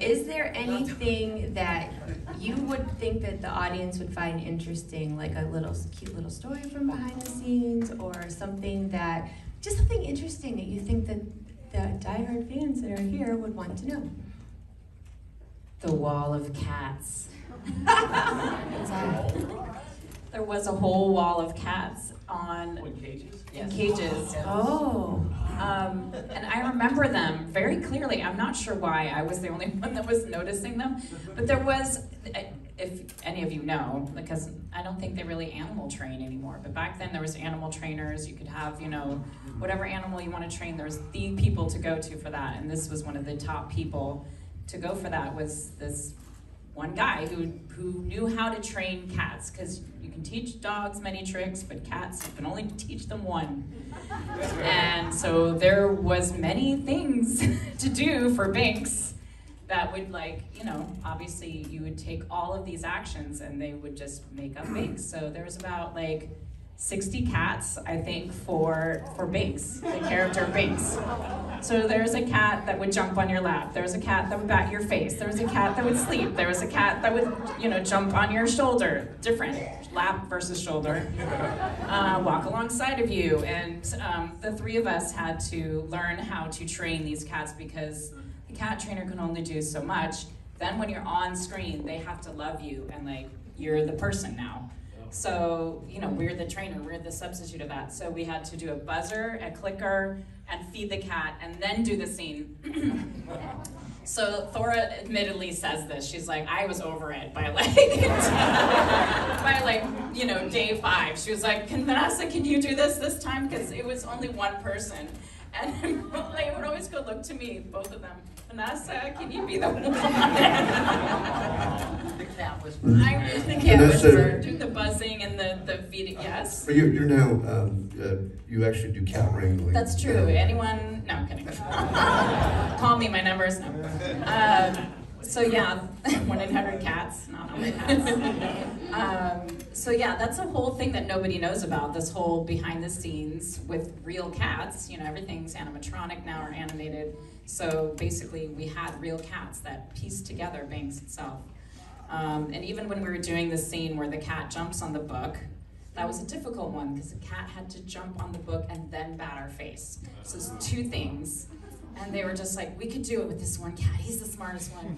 Is there anything that you would think that the audience would find interesting, like a cute little story from behind the scenes, or something interesting that you think that the diehard fans that are here would want to know? The wall of cats. What's that? There was a whole wall of cats In cages? in cages. Oh. And I remember them very clearly. I'm not sure why I was the only one that was noticing them, but there was, if any of you know, because I don't think they really animal train anymore, but back then there was animal trainers. You could have, whatever animal you want to train, there's the people to go to for that, and this was one of the top people to go for that, was this one guy who knew how to train cats, because you can teach dogs many tricks, but cats, you can only teach them one. And so there was many things to do for Binks that would, obviously you would take all of these actions and they would just make up Binks. So there was about 60 cats, I think, for Binks, the character Binks. So there's a cat that would jump on your lap. There was a cat that would bat your face. There was a cat that would sleep. There was a cat that would, jump on your shoulder. Different, lap versus shoulder. Walk alongside of you. And the three of us had to learn how to train these cats, because the cat trainer can only do so much. Then when you're on screen, they have to love you, and you're the person now. So, we're the trainer, we're the substitute of that. So we had to do a buzzer, a clicker, and feed the cat, and then do the scene. So Thora admittedly says this. She's like, I was over it by day 5. She was like, Vanessa, can you do this time? Because it was only one person. And they would always go look to me, both of them. Vanessa, can you be the one? The cat whisperer. I was the cat whisperer, doing the buzzing and the feeding, yes? But you're now, you actually do cat wrangling. That's true. Anyone? No, I'm kidding. Call me, my number's no. So yeah, 1-800-CATS, not only cats. So yeah, that's a whole thing that nobody knows about, this whole behind the scenes with real cats. Everything's animatronic now, or animated. So basically we had real cats that pieced together Binks itself. And even when we were doing the scene where the cat jumps on the book, that was a difficult one, because the cat had to jump on the book and then bat our face. So it's 2 things. And they were just like, we could do it with this one cat. He's the smartest one.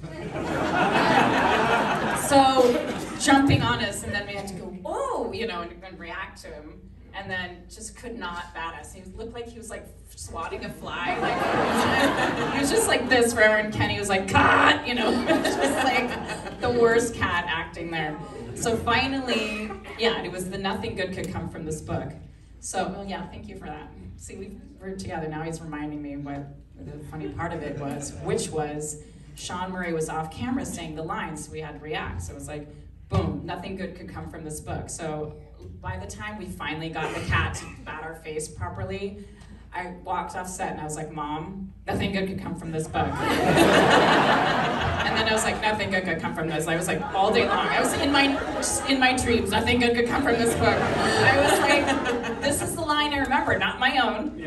So jumping on us, and then we had to go, whoa, and react to him. And then just could not bat us. He looked like he was swatting a fly. He was just like this forever, and Kenny was like, cat, just the worst cat acting there. So finally, yeah, it was the nothing good could come from this book. So, well, yeah, thank you for that. See, we were together. Now he's reminding me what the funny part of it was, which was Sean Murray was off camera saying the lines, so we had to react. So it was like, boom, nothing good could come from this book. So by the time we finally got the cat to bat our face properly, I walked off set and I was like, Mom, nothing good could come from this book. And then I was like, nothing good could come from this. I was like, all day long. I was in my dreams, nothing good could come from this book. I was like, this is the line I remember, not my own.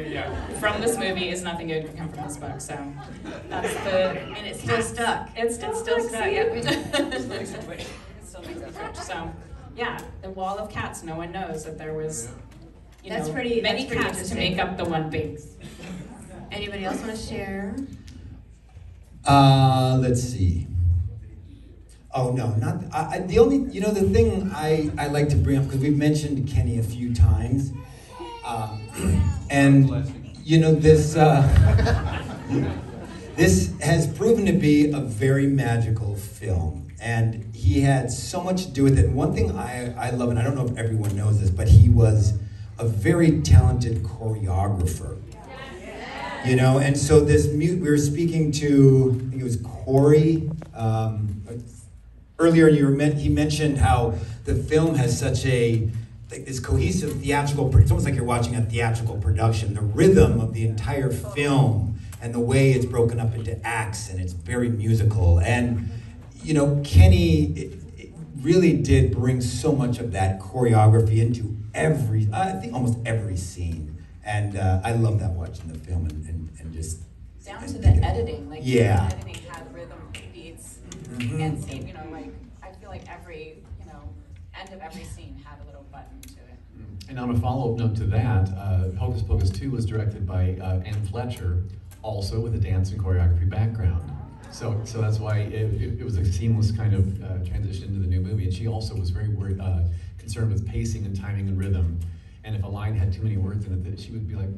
From this movie is nothing good could come from this book. So that's and it's still stuck. It's still stuck, yeah. It still makes it switch. So yeah, the wall of cats, no one knows that there was many cats to make up the one Binks. Anybody else want to share? Let's see. Oh no, not the only. The thing I like to bring up, because we've mentioned Kenny a few times, and this this has proven to be a very magical film, and he had so much to do with it. And one thing I love, and I don't know if everyone knows this, but he was a very talented choreographer. And so we were speaking to, I think it was Corey, earlier, and he mentioned how the film has such this cohesive theatrical, it's almost like you're watching a theatrical production. The rhythm of the entire film and the way it's broken up into acts, and it's very musical. And, you know, Kenny it really did bring so much of that choreography into I think almost every scene. And I love that watching the film and just... Down to the editing, like the editing had rhythm, beats, and scene, you know, like, I feel like every, you know, end of every scene had a little button to it. And on a follow-up note to that, Hocus Pocus 2 was directed by Anne Fletcher, also with a dance and choreography background. So that's why it was a seamless kind of transition into the new movie. And she also was very concerned with pacing and timing and rhythm. And if a line had too many words in it, she would be like,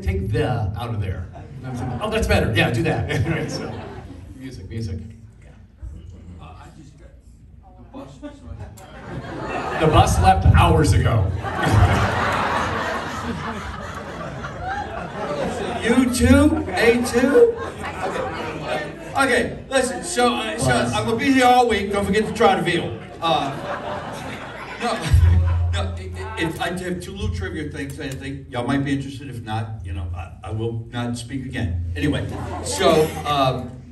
take the out of there. And I was like, oh, that's better. Yeah, do that. Right, so, music. The bus left hours ago. You too? A2? Okay, listen, so I'm gonna be here all week. Don't forget to try the veal. I have two little trivia things I think y'all might be interested. If not, you know, I will not speak again. Anyway, so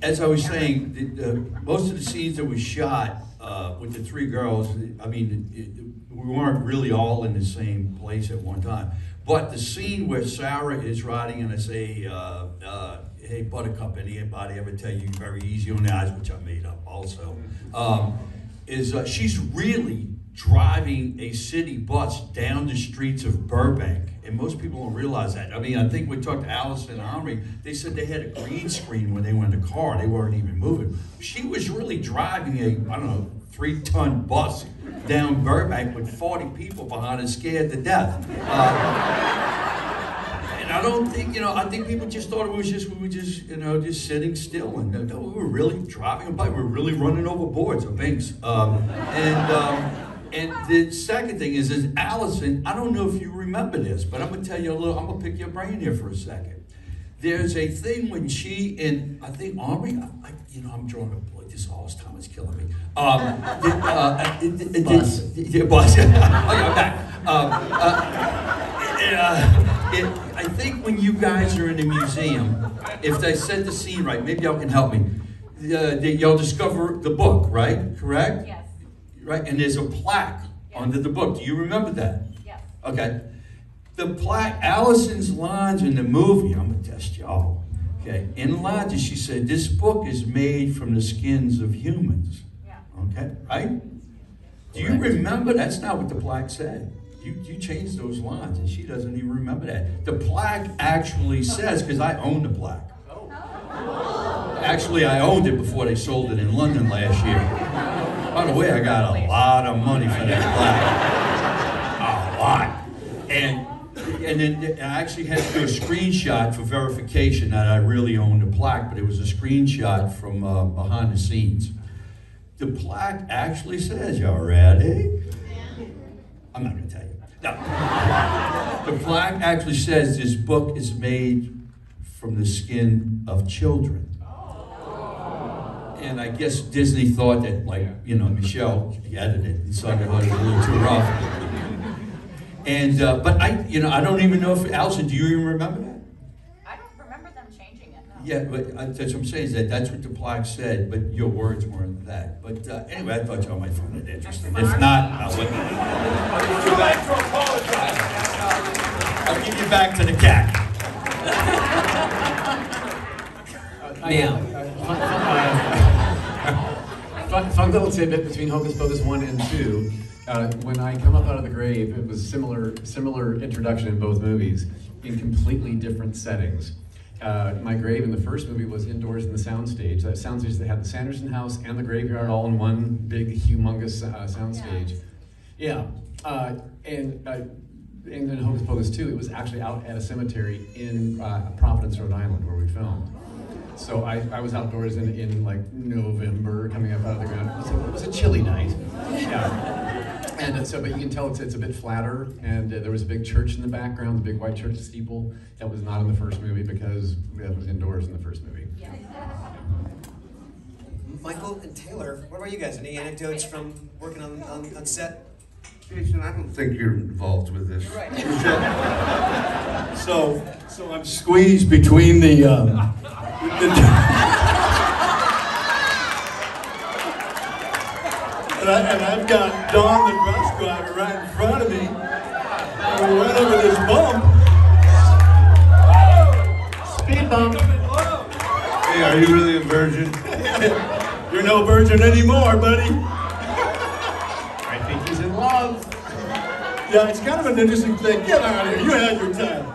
as I was saying, most of the scenes that we shot with the three girls, I mean, we weren't really all in the same place at one time. But the scene where Sarah is riding and I say, hey, Buttercup, anybody ever tell you very easy on the eyes, which I made up also, is she's really driving a city bus down the streets of Burbank. And most people don't realize that. I mean, I think we talked to Allison and Omri. They said they had a green screen when they were in the car. They weren't even moving. She was really driving a, I don't know, 3-ton bus down Burbank with 40 people behind her scared to death. And I don't think, you know, I think people just thought it was just, we were just, you know, just sitting still. And no, we were really driving a bike. We were really running over boards or banks. And the second thing is Allison, I don't know if you remember this, but I'm going to tell you a little, I'm going to pick your brain here for a second. There's a thing when she and, I think Omri, you know, I'm drawing a boy, this All's time is killing me. The bus. Oh, yeah, I'm back. I think when you guys are in the museum, if they set the scene right, maybe y'all can help me, y'all discover the book, right? Correct? Yes. Right, and there's a plaque under the book. Do you remember that? Yes. Okay. The plaque, Allison's lines in the movie, I'm gonna test y'all. Okay, in the lines, she said, this book is made from the skins of humans. Yeah. Okay, right? Do you remember? That's not what the plaque said. You changed those lines, and she doesn't even remember that. The plaque actually says, because I own the plaque. Actually, I owned it before they sold it in London last year. By the way, I got a lot of money for that plaque. A lot. And then I actually had to do a screenshot for verification that I really owned the plaque, but it was a screenshot from behind the scenes. The plaque actually says, y'all ready? I'm not going to tell you. No. The plaque actually says this book is made from the skin of children. And I guess Disney thought that, like, you know, Michele edited it and saw that it was a little too rough. And, but I don't even know if, Allison, do you even remember that? I don't remember them changing it, no. Yeah, but that's what I'm saying, is that's what the plaque said, but your words weren't that. But anyway, I thought y'all might find it interesting. If not, I'll give you back to the cat. Fun little tidbit between Hocus Pocus 1 and 2. When I come up out of the grave, it was similar introduction in both movies, in completely different settings. My grave in the first movie was indoors in the soundstage. That soundstage that had the Sanderson house and the graveyard all in one big, humongous soundstage. Yeah, and in Hocus Pocus 2, it was actually out at a cemetery in Providence, Rhode Island, where we filmed. So I was outdoors in like November, coming up out of the ground. It was a chilly night. Yeah. And but you can tell it's a bit flatter, and there was a big church in the background, the big white church steeple. That was not in the first movie because that was indoors in the first movie. Yeah. Michael and Taylor, what about you guys? Any anecdotes from working on set? Jason, I don't think you're involved with this. Right. So So I'm squeezed between the and I've got Don, the bus driver, right in front of me. And we went over this bump. Speed bump. Hey, are you really a virgin? You're no virgin anymore, buddy. I think he's in love. Yeah, it's kind of an interesting thing. Get out of here. You had your time.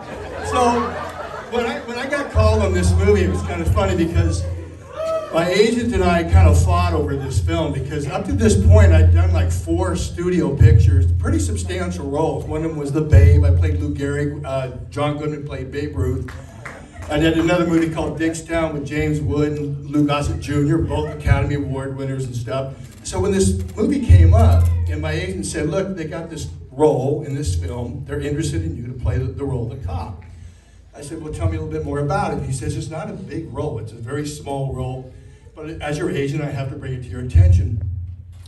So when I got called on this movie, it was kind of funny because my agent and I kind of fought over this film because up to this point I'd done like 4 studio pictures, pretty substantial roles. One of them was The Babe. I played Lou Gehrig. John Goodman played Babe Ruth. I did another movie called Dickstown with James Wood and Lou Gossett Jr., both Academy Award winners and stuff. So when this movie came up, and my agent said, look, they got this role in this film. They're interested in you to play the role of the cop. I said, well, tell me a little bit more about it. He says, it's not a big role. It's a very small role. But as your agent, I have to bring it to your attention.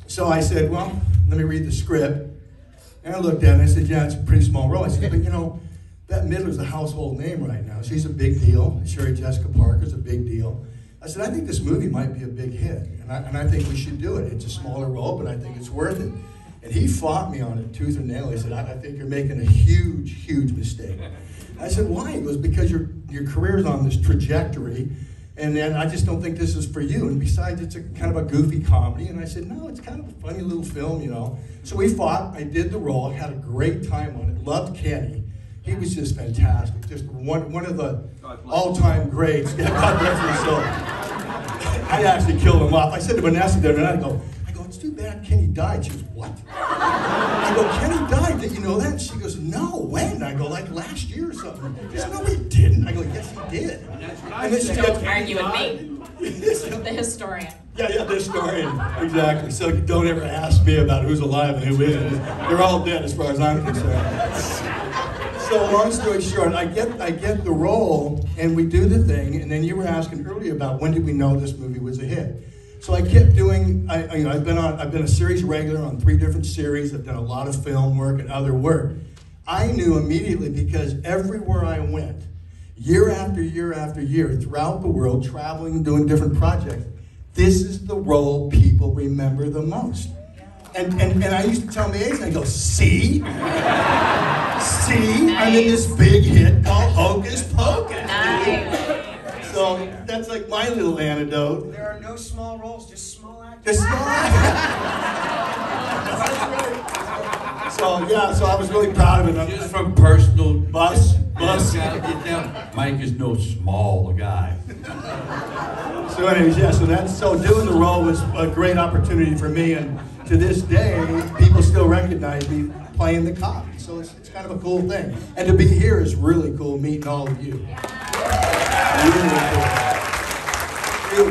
So I said, well, let me read the script. And I looked at it and I said, yeah, it's a pretty small role. I said, but you know, Bette Midler's a household name right now. She's a big deal. Sherry Jessica Parker's a big deal. I said, I think this movie might be a big hit. And I think we should do it. It's a smaller role, but I think it's worth it. And he fought me on it tooth and nail. He said, I think you're making a huge, huge mistake. I said, why? He goes, because your career's on this trajectory, and then I just don't think this is for you. And besides, it's a kind of a goofy comedy. And I said, no, it's kind of a funny little film, you know. So we fought. I did the role. I had a great time on it. Loved Kenny. He was just fantastic. Just one of the all-time greats. Yeah, God bless his soul. I actually killed him off. I said to Vinessa the other night, I go, it's too bad Kenny died. She goes, what? I go, Kenny died, did you know that? She goes, no, when? I go, like last year or something. She goes, no, he didn't. I go, yes, he did. And then she Don't argue with me. The historian. Yeah, the historian, exactly. So don't ever ask me about who's alive and who isn't. They're all dead as far as I'm concerned. So long story short, I get the role, and we do the thing, and then you were asking earlier about when did we know this movie was a hit. So I kept doing, I've been a series regular on 3 different series. I've done a lot of film work and other work. I knew immediately because everywhere I went, year after year after year, throughout the world, traveling and doing different projects, this is the role people remember the most. And I used to tell my agent, I go, see? See? Nice. I'm in this big hit called Hocus Pocus. Nice. So that's like my little antidote. There are no small roles, just small actors. Just small actors. So yeah, so I was really proud of it. Just from personal bus. Gotta get down. Mike is no small guy. So anyways, yeah, so doing the role was a great opportunity for me, and to this day, people still recognize me playing the cop. So it's kind of a cool thing. And to be here is really cool, meeting all of you. Really cool.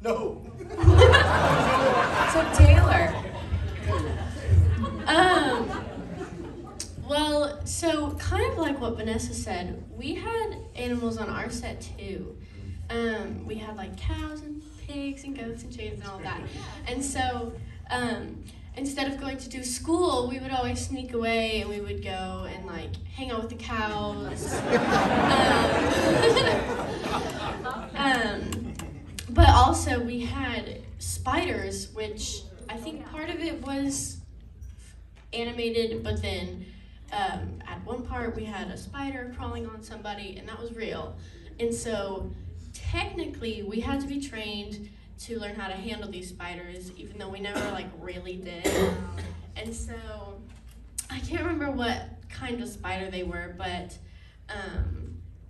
No. So Taylor. Well, so kind of like what Vinessa said, we had animals on our set too. We had like cows and pigs and goats and chickens and all that. And so instead of going to do school, we would always sneak away and we would go and like hang out with the cows. But also we had spiders, which I think part of it was animated, but then at one part we had a spider crawling on somebody, and that was real. And so technically we had to be trained to learn how to handle these spiders, even though we never like really did. And so I can't remember what kind of spider they were, but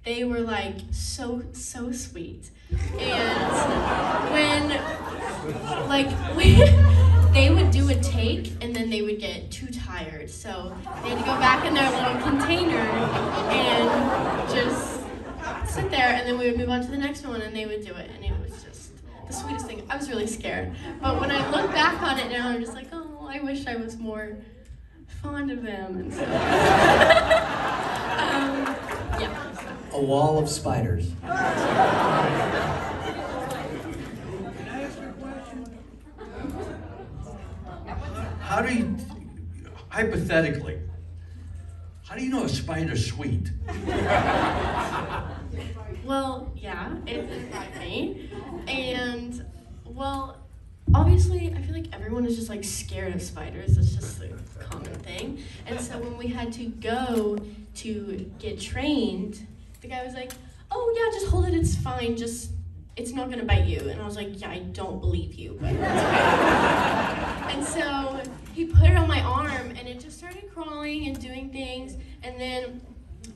they were like so sweet. And when they would do a take and then they would get too tired, so they had to go back in their little container and just sit there, and then we would move on to the next one and they would do it, and it was just the sweetest thing. I was really scared, but when I look back on it now, I'm just like, oh, I wish I was more fond of them and stuff. Yeah. A wall of spiders. How do you, hypothetically, How do you know a spider's sweet? Well, yeah, it bite me. And, well, obviously, I feel like everyone is just like scared of spiders. It's just a common thing. And so when we had to go to get trained, the guy was like, oh yeah, just hold it, it's fine, just, it's not gonna bite you. And I was like, yeah, I don't believe you, but that's okay. And so he put it on my arm and it just started crawling and doing things. And then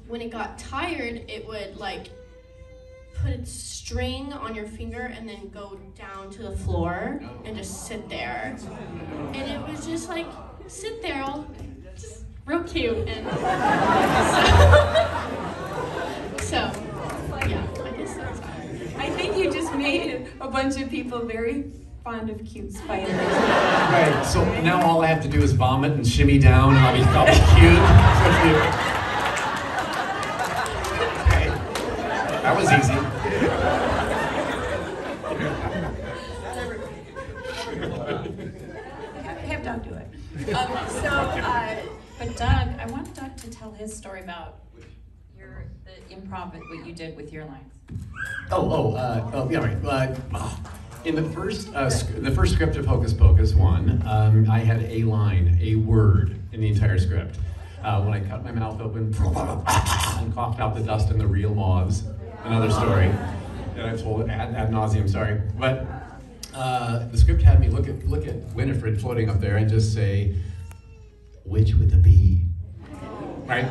when it got tired, it would like put a string on your finger and then go down to the floor and just sit there. And it was just like, sit there, all just real cute. And so yeah, I guess that's I think you just made a bunch of people very fond of cute spiders. Right, so now all I have to do is vomit and shimmy down and I'll be cute. So cute. Okay. That was easy. Have Doug do it. But Doug, I want Doug to tell his story about the improv, what you did with your lines. Yeah, right. In the first script of Hocus Pocus 1, I had a line, a word in the entire script. When I cut my mouth open and coughed out the dust and the real moths, another story that I've told ad nauseum, sorry. But the script had me look at Winifred floating up there and just say, which would the be? Right?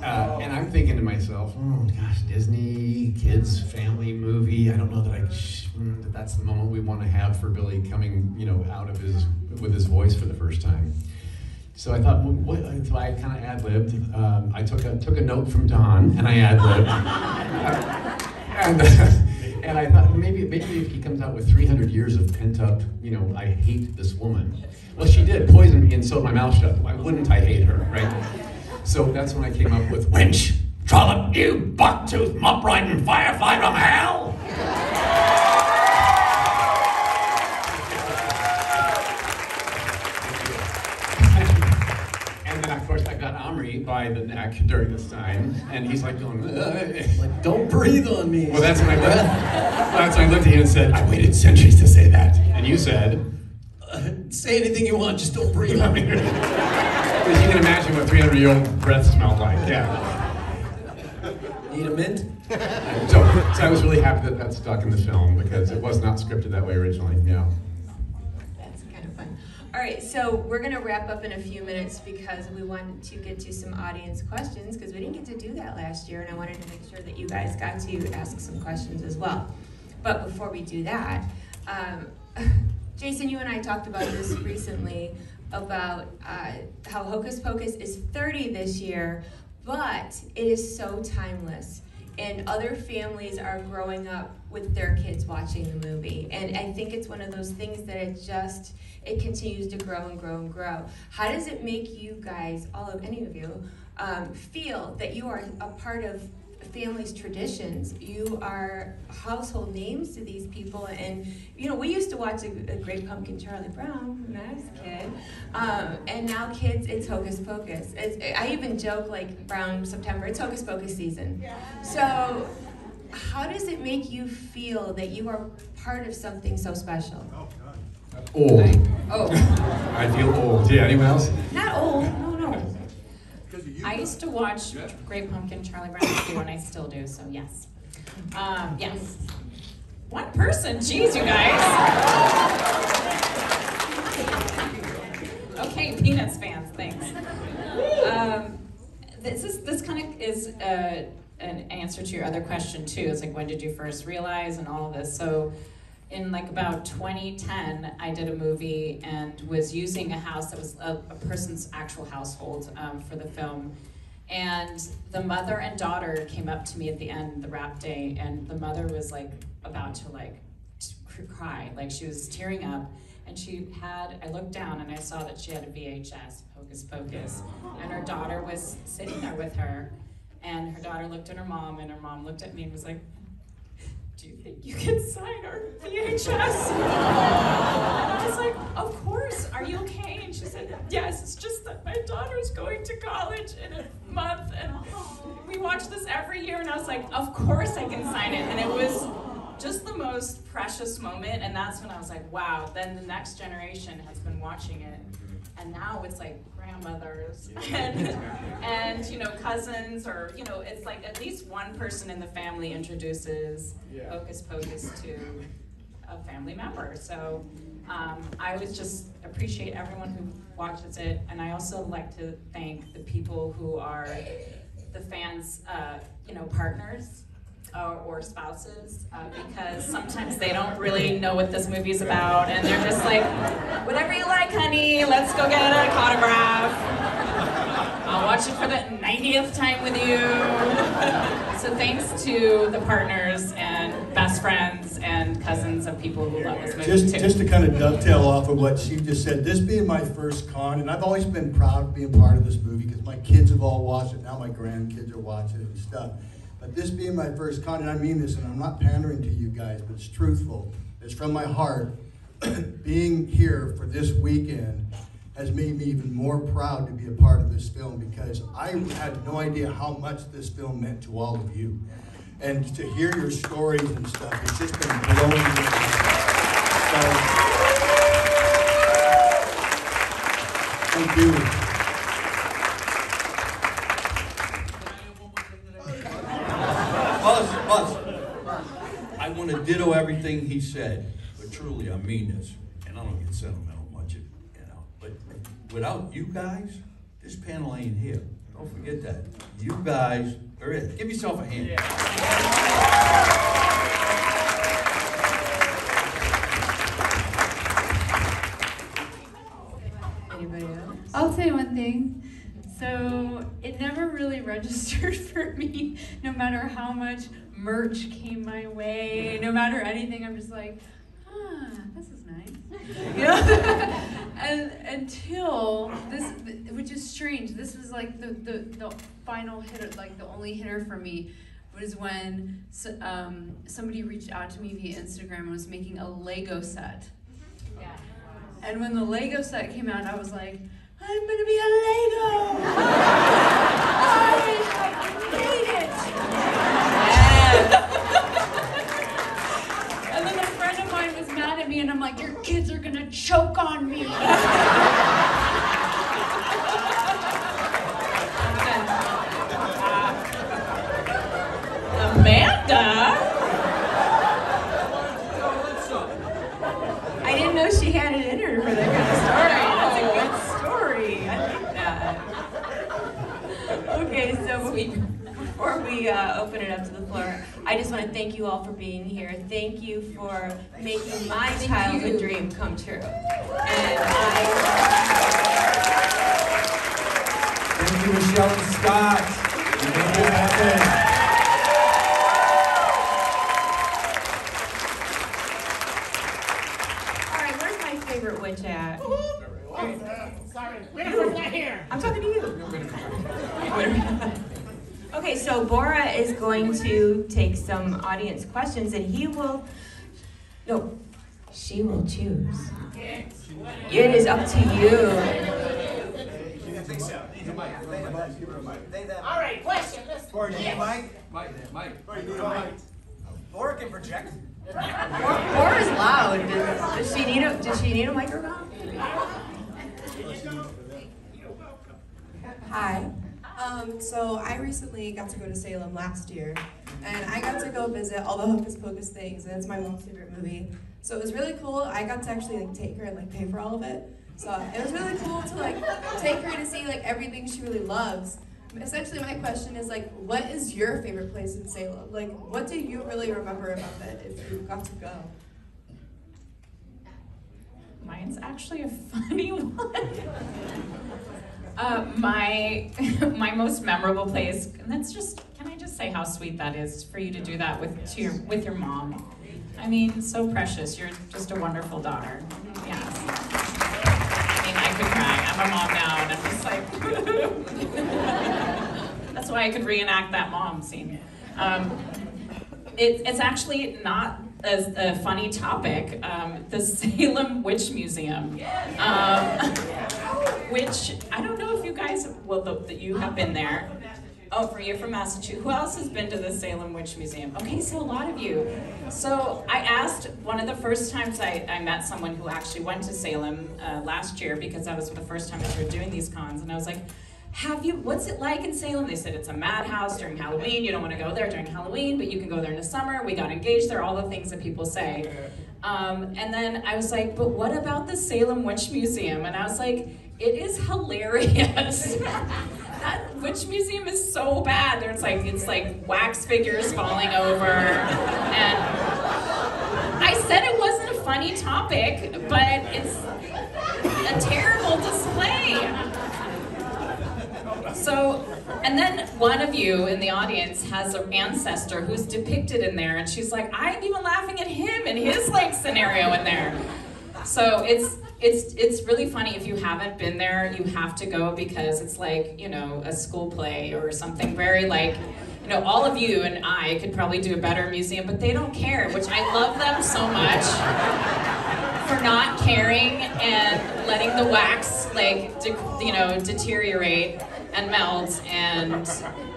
And I'm thinking to myself, oh gosh, Disney, kids, family movie. I don't know that that's the moment we want to have for Billy coming, out of with his voice for the first time. So I thought, so I kind of ad-libbed. I took a note from Don and I ad-libbed. And I thought maybe if he comes out with 300 years of pent-up, I hate this woman. Well, she did poison me and sewed my mouth shut. Why wouldn't I hate her, right? So that's when I came up with winch, trollop, you buck-toothed, mop-riding firefly from hell. And then of course I got Omri by the neck during this time, and he's like going, like, don't breathe on me. Well, that's when I looked at you and said, I waited centuries to say that, and you said, say anything you want, just don't breathe on me. You can imagine what 300-year-old breath smelled like, yeah. Need a mint? So I was really happy that stuck in the film because it was not scripted that way originally, yeah. That's kind of fun. All right, so we're going to wrap up in a few minutes because we want to get to some audience questions because we didn't get to do that last year, and I wanted to make sure that you guys got to ask some questions as well. But before we do that, Jason, you and I talked about this recently about how Hocus Pocus is 30 this year, but it is so timeless. And other families are growing up with their kids watching the movie. And I think it's one of those things that it continues to grow and grow and grow. How does it make you guys, any of you, feel that you are a part of family's traditions? You are household names to these people, and we used to watch a Great Pumpkin Charlie Brown when I was a kid, and now kids, it's Hocus Pocus. I even joke like Brown September, it's Hocus Pocus season. So how does it make you feel that you are part of something so special? Old. Oh. I feel old. Yeah, anyone else? Not old, no. I used to watch Great Pumpkin Charlie Brown too, and I still do, so yes. Yes. One person, jeez, you guys. Okay, Peanuts fans, thanks. This kind of is an answer to your other question too. It's like, when did you first realize and all of this? So in like about 2010, I did a movie and was using a house that was a person's actual household for the film. And the mother and daughter came up to me at the end, the wrap day, and the mother was like about to cry, like she was tearing up. And I looked down and I saw that she had a VHS, Hocus Pocus, and her daughter was sitting there with her. And her daughter looked at her mom, and her mom looked at me and was like, do you think you can sign our VHS? And I was like, of course, are you okay? And she said, yes, it's just that my daughter's going to college in a month, and we watch this every year. And I was like, of course I can sign it. And it was just the most precious moment, and that's when I was like, wow, then the next generation has been watching it, and now it's like grandmothers and you know, cousins, or you know, it's like at least one person in the family introduces Hocus Pocus to a family member. So I always just appreciate everyone who watches it, and I also like to thank the people who are the fans, you know, partners or spouses, because sometimes they don't really know what this movie's about, and they're just like, whatever you like, honey, let's go get an autograph. I'll watch it for the 90th time with you. So thanks to the partners and best friends and cousins of people who love this movie too. Just to kind of dovetail off of what she just said, this being my first con, and I've always been proud of being part of this movie because my kids have all watched it, now my grandkids are watching it and stuff. But this being my first con, and I mean this, and I'm not pandering to you guys, but it's truthful, it's from my heart, being here for this weekend has made me even more proud to be a part of this film, because I had no idea how much this film meant to all of you. And to hear your stories and stuff, it's just been blowing me away. So, thank you. Buzz, I want to ditto everything he said, but truly I mean this, and I don't get sentimental much, you know, but without you guys, this panel ain't here. Don't forget that. You guys are it. Give yourself a hand. Anybody else? I'll say one thing. So it never really registered for me, no matter how much merch came my way, no matter anything. I'm just like, this is nice. You know? And until this, which is strange, this was like the final hitter, like the only hitter for me, was when somebody reached out to me via Instagram and was making a Lego set. Yeah. And when the Lego set came out, I was like, I'm gonna be a Lego! I made it! Yeah. And then a friend of mine was mad at me, and I'm like, your kids are gonna choke on me! Amanda? I didn't know she had it in her for that kind of story. That's a good story. I like that. Okay, so before we open it up to the floor, I just want to thank you all for being here. Thank you for making my childhood dream come true. And thank you, Michele and Scott. You made it happen. Witch at? Sorry, Winifred's not here. I'm talking to you. Okay, so Bora is going to take some audience questions, and she will choose. It is up to you. All right, question. Bora, do you need a mic? Mike. Bora, you need a mic? Bora can project. Bora's loud. Does she need a microphone? Hi. So I recently got to go to Salem last year, and I got to go visit all the Hocus Pocus things, and it's my mom's favorite movie. So it was really cool. I got to actually take her and pay for all of it. So it was really cool to take her to see everything she really loves. Essentially, my question is what is your favorite place in Salem? What do you really remember about it if you got to go? Mine's actually a funny one. My most memorable place, and that's just, can I just say how sweet that is for you to do that with your mom? I mean, so precious. You're just a wonderful daughter. Yes. I mean, I could cry. I'm a mom now, and I'm just like, that's why I could reenact that mom scene. it's actually not a funny topic. The Salem Witch Museum, which I don't know if you guys, that you have been there. Oh, you're from Massachusetts. Who else has been to the Salem Witch Museum? Okay, so a lot of you. So I asked, one of the first times I met someone who actually went to Salem last year, because that was the first time I started doing these cons, and I was like, what's it like in Salem? They said it's a madhouse during Halloween. You don't want to go there during Halloween, but you can go there in the summer. We got engaged there, all the things that people say. And then I was like, but what about the Salem Witch Museum? And I was like, it is hilarious. That witch museum is so bad. It's like wax figures falling over. And I said it wasn't a funny topic, but it's a terrible display. So, and then one of you in the audience has an ancestor who's depicted in there, and she's like, I'm even laughing at him and his like scenario in there. So it's really funny. If you haven't been there, you have to go, because it's like, you know, a school play or something very like, you know, all of you and I could probably do a better museum, but they don't care, which I love them so much for not caring and letting the wax like, deteriorate and melt and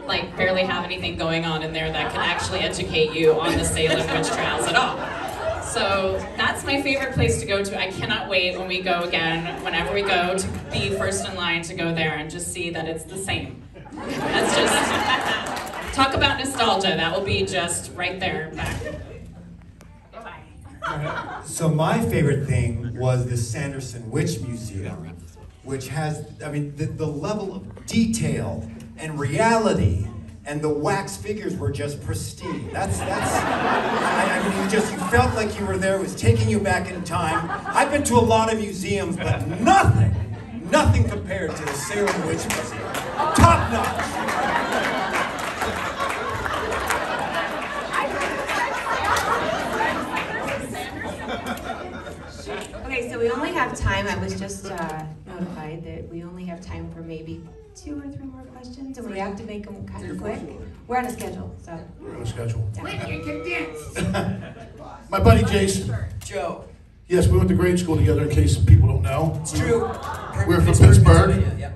like barely have anything going on in there that can actually educate you on the Salem witch trials at all. So that's my favorite place to go to. I cannot wait when we go again, whenever we go, to be first in line to go there and just see that it's the same. That's just, talk about nostalgia. That will be just right there, back. Bye-bye. So my favorite thing was the Sanderson Witch Museum, which has, I mean, the level of detail and reality, and the wax figures were just pristine. I mean, you felt like you were there. It was taking you back in time. I've been to a lot of museums, but nothing compared to the Salem Witch Museum. Top notch. Okay, so we only have time. I was just notified that we only have time for maybe 2 or 3 more questions, and we have to make them kind of quick. We're on a schedule, so. We're on a schedule. Quick and condensed. My buddy Jason. Joe. Yes, we went to grade school together, in case people don't know. It's true. We're from Pittsburgh. Yep.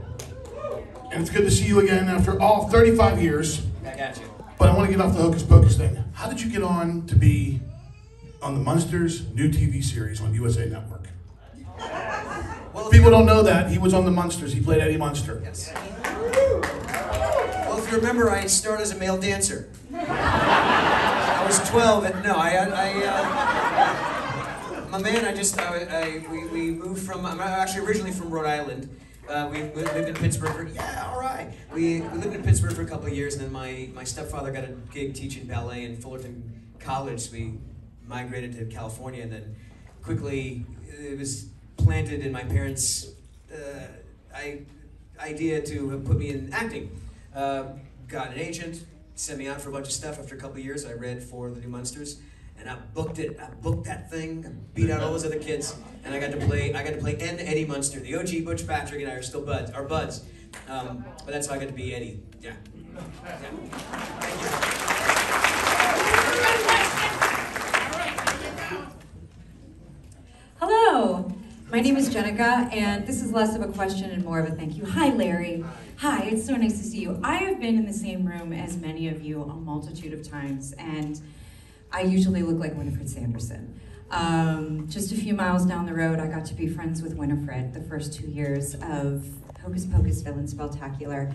And it's good to see you again after all 35 years. I got you. But I want to get off the Hocus Pocus thing. How did you get on to be on the Munsters new TV series on USA Network? Well, people don't know that. He was on the Munsters. He played Eddie Munster. Yes. Well, if you remember, I started as a male dancer. I was 12, and no, my man, we moved from, I'm actually originally from Rhode Island. We lived in Pittsburgh for, we lived in Pittsburgh for a couple of years, and then my stepfather got a gig teaching ballet in Fullerton College, so we migrated to California, and then quickly it was planted in my parents' idea to put me in acting. Got an agent, sent me out for a bunch of stuff. After a couple of years, I read for the new Munsters, and I booked it. I booked that thing. I beat out all those other kids, and I got to play Eddie Munster. The OG Butch Patrick and I are still buds. But that's how I got to be Eddie. Yeah. Thank you. Hello, my name is Jelinek, and this is less of a question and more of a thank you. Hi, Larry. Hi, it's so nice to see you. I have been in the same room as many of you a multitude of times, and I usually look like Winifred Sanderson. Just a few miles down the road, I got to be friends with Winifred the first 2 years of Hocus Pocus Villain Spelltacular.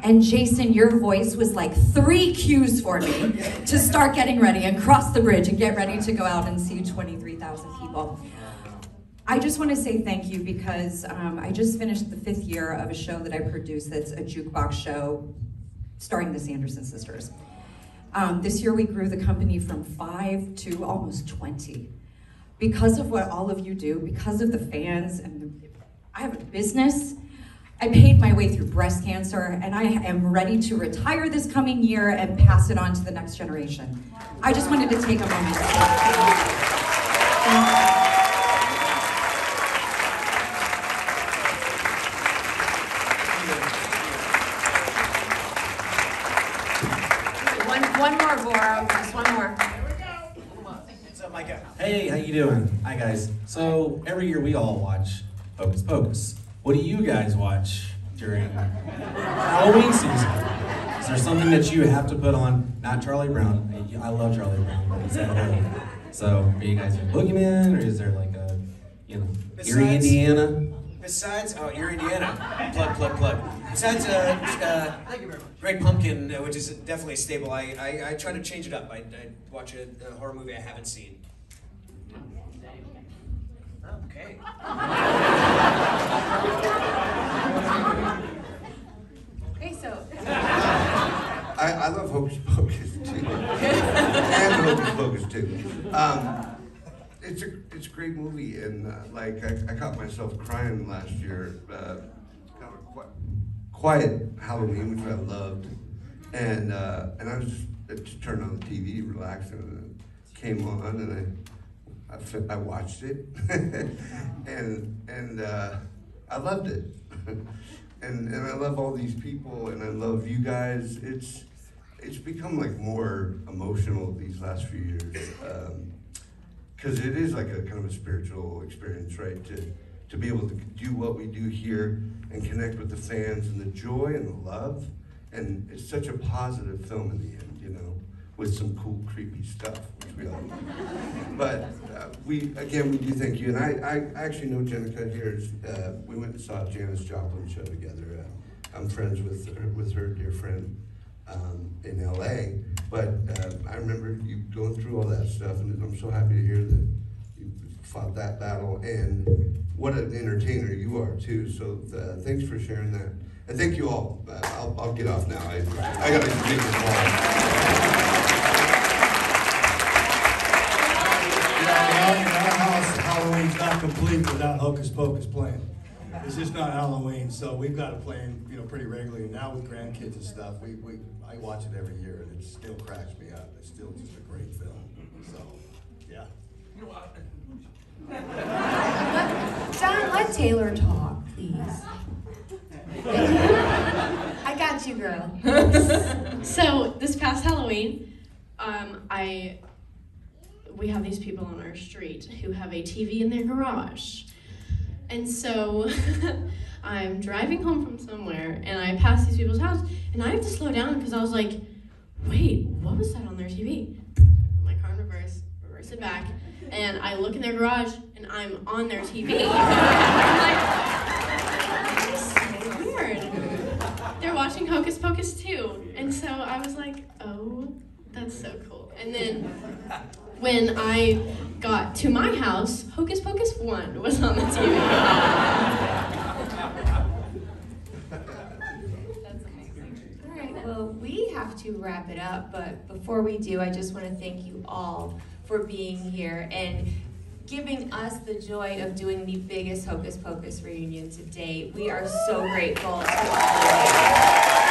And Jason, your voice was like 3 cues for me to start getting ready and cross the bridge and get ready to go out and see 23,000 people. I just want to say thank you because I just finished the 5th year of a show that I produced that's a jukebox show starring the Sanderson sisters. This year we grew the company from 5 to almost 20. Because of what all of you do, because of the fans, and I have a business. I paid my way through breast cancer, and I am ready to retire this coming year and pass it on to the next generation. I just wanted to take a moment to say One more, Bora, just one more. Hey, how you doing? Hi guys. So every year we all watch Hocus Pocus. What do you guys watch during Halloween season? Is there something that you have to put on? Not Charlie Brown. I love Charlie Brown, but he's at home. So are you guys a boogeyman, or is there like a, you know, Erie, Indiana? Besides, oh, Erie, Indiana. Plug. Besides, thank you very much. Great Pumpkin, which is definitely a staple. I try to change it up. I watch a horror movie I haven't seen. Okay. Okay, so. I love Hocus Pocus too. And Hocus Pocus too. It's a great movie, and like I caught myself crying last year. Kind of a quiet Halloween, which I loved, and I just turned on the TV, relaxed, and it came on, and I watched it, and I loved it, and I love all these people, and I love you guys. It's become like more emotional these last few years. Because it is like a kind of a spiritual experience, right? To be able to do what we do here and connect with the fans and the joy and the love. And it's such a positive film in the end, you know, with some cool, creepy stuff, which we all love. But we do thank you. And I actually know Jelinek here. We went and saw Janis Joplin show together. I'm friends with her dear friend in LA. But I remember you going through all that stuff, and I'm so happy to hear that you fought that battle, and what an entertainer you are too. So thanks for sharing that, and thank you all. I'll get off now. I gotta take this ball. Halloween's not complete without Hocus Pocus playing. It's just not Halloween, so we've got it playing, you know, pretty regularly. And now with grandkids and stuff, I watch it every year, and it still cracks me up. It's still just a great film. So, yeah. John, let Taylor talk, please. I got you, girl. So this past Halloween, we have these people on our street who have a TV in their garage. And so I'm driving home from somewhere, and I pass these people's house, and I have to slow down because I was like, wait, what was that on their TV? Put my car in reverse it back, and I look in their garage, and I'm on their TV. I'm like, this is weird. They're watching Hocus Pocus 2, and so I was like, oh, that's so cool. And then when I got to my house, Hocus Pocus 1 was on the TV. That's amazing. All right, well, we have to wrap it up, but before we do, I just want to thank you all for being here and giving us the joy of doing the biggest Hocus Pocus reunion to date. We are so grateful to all of you.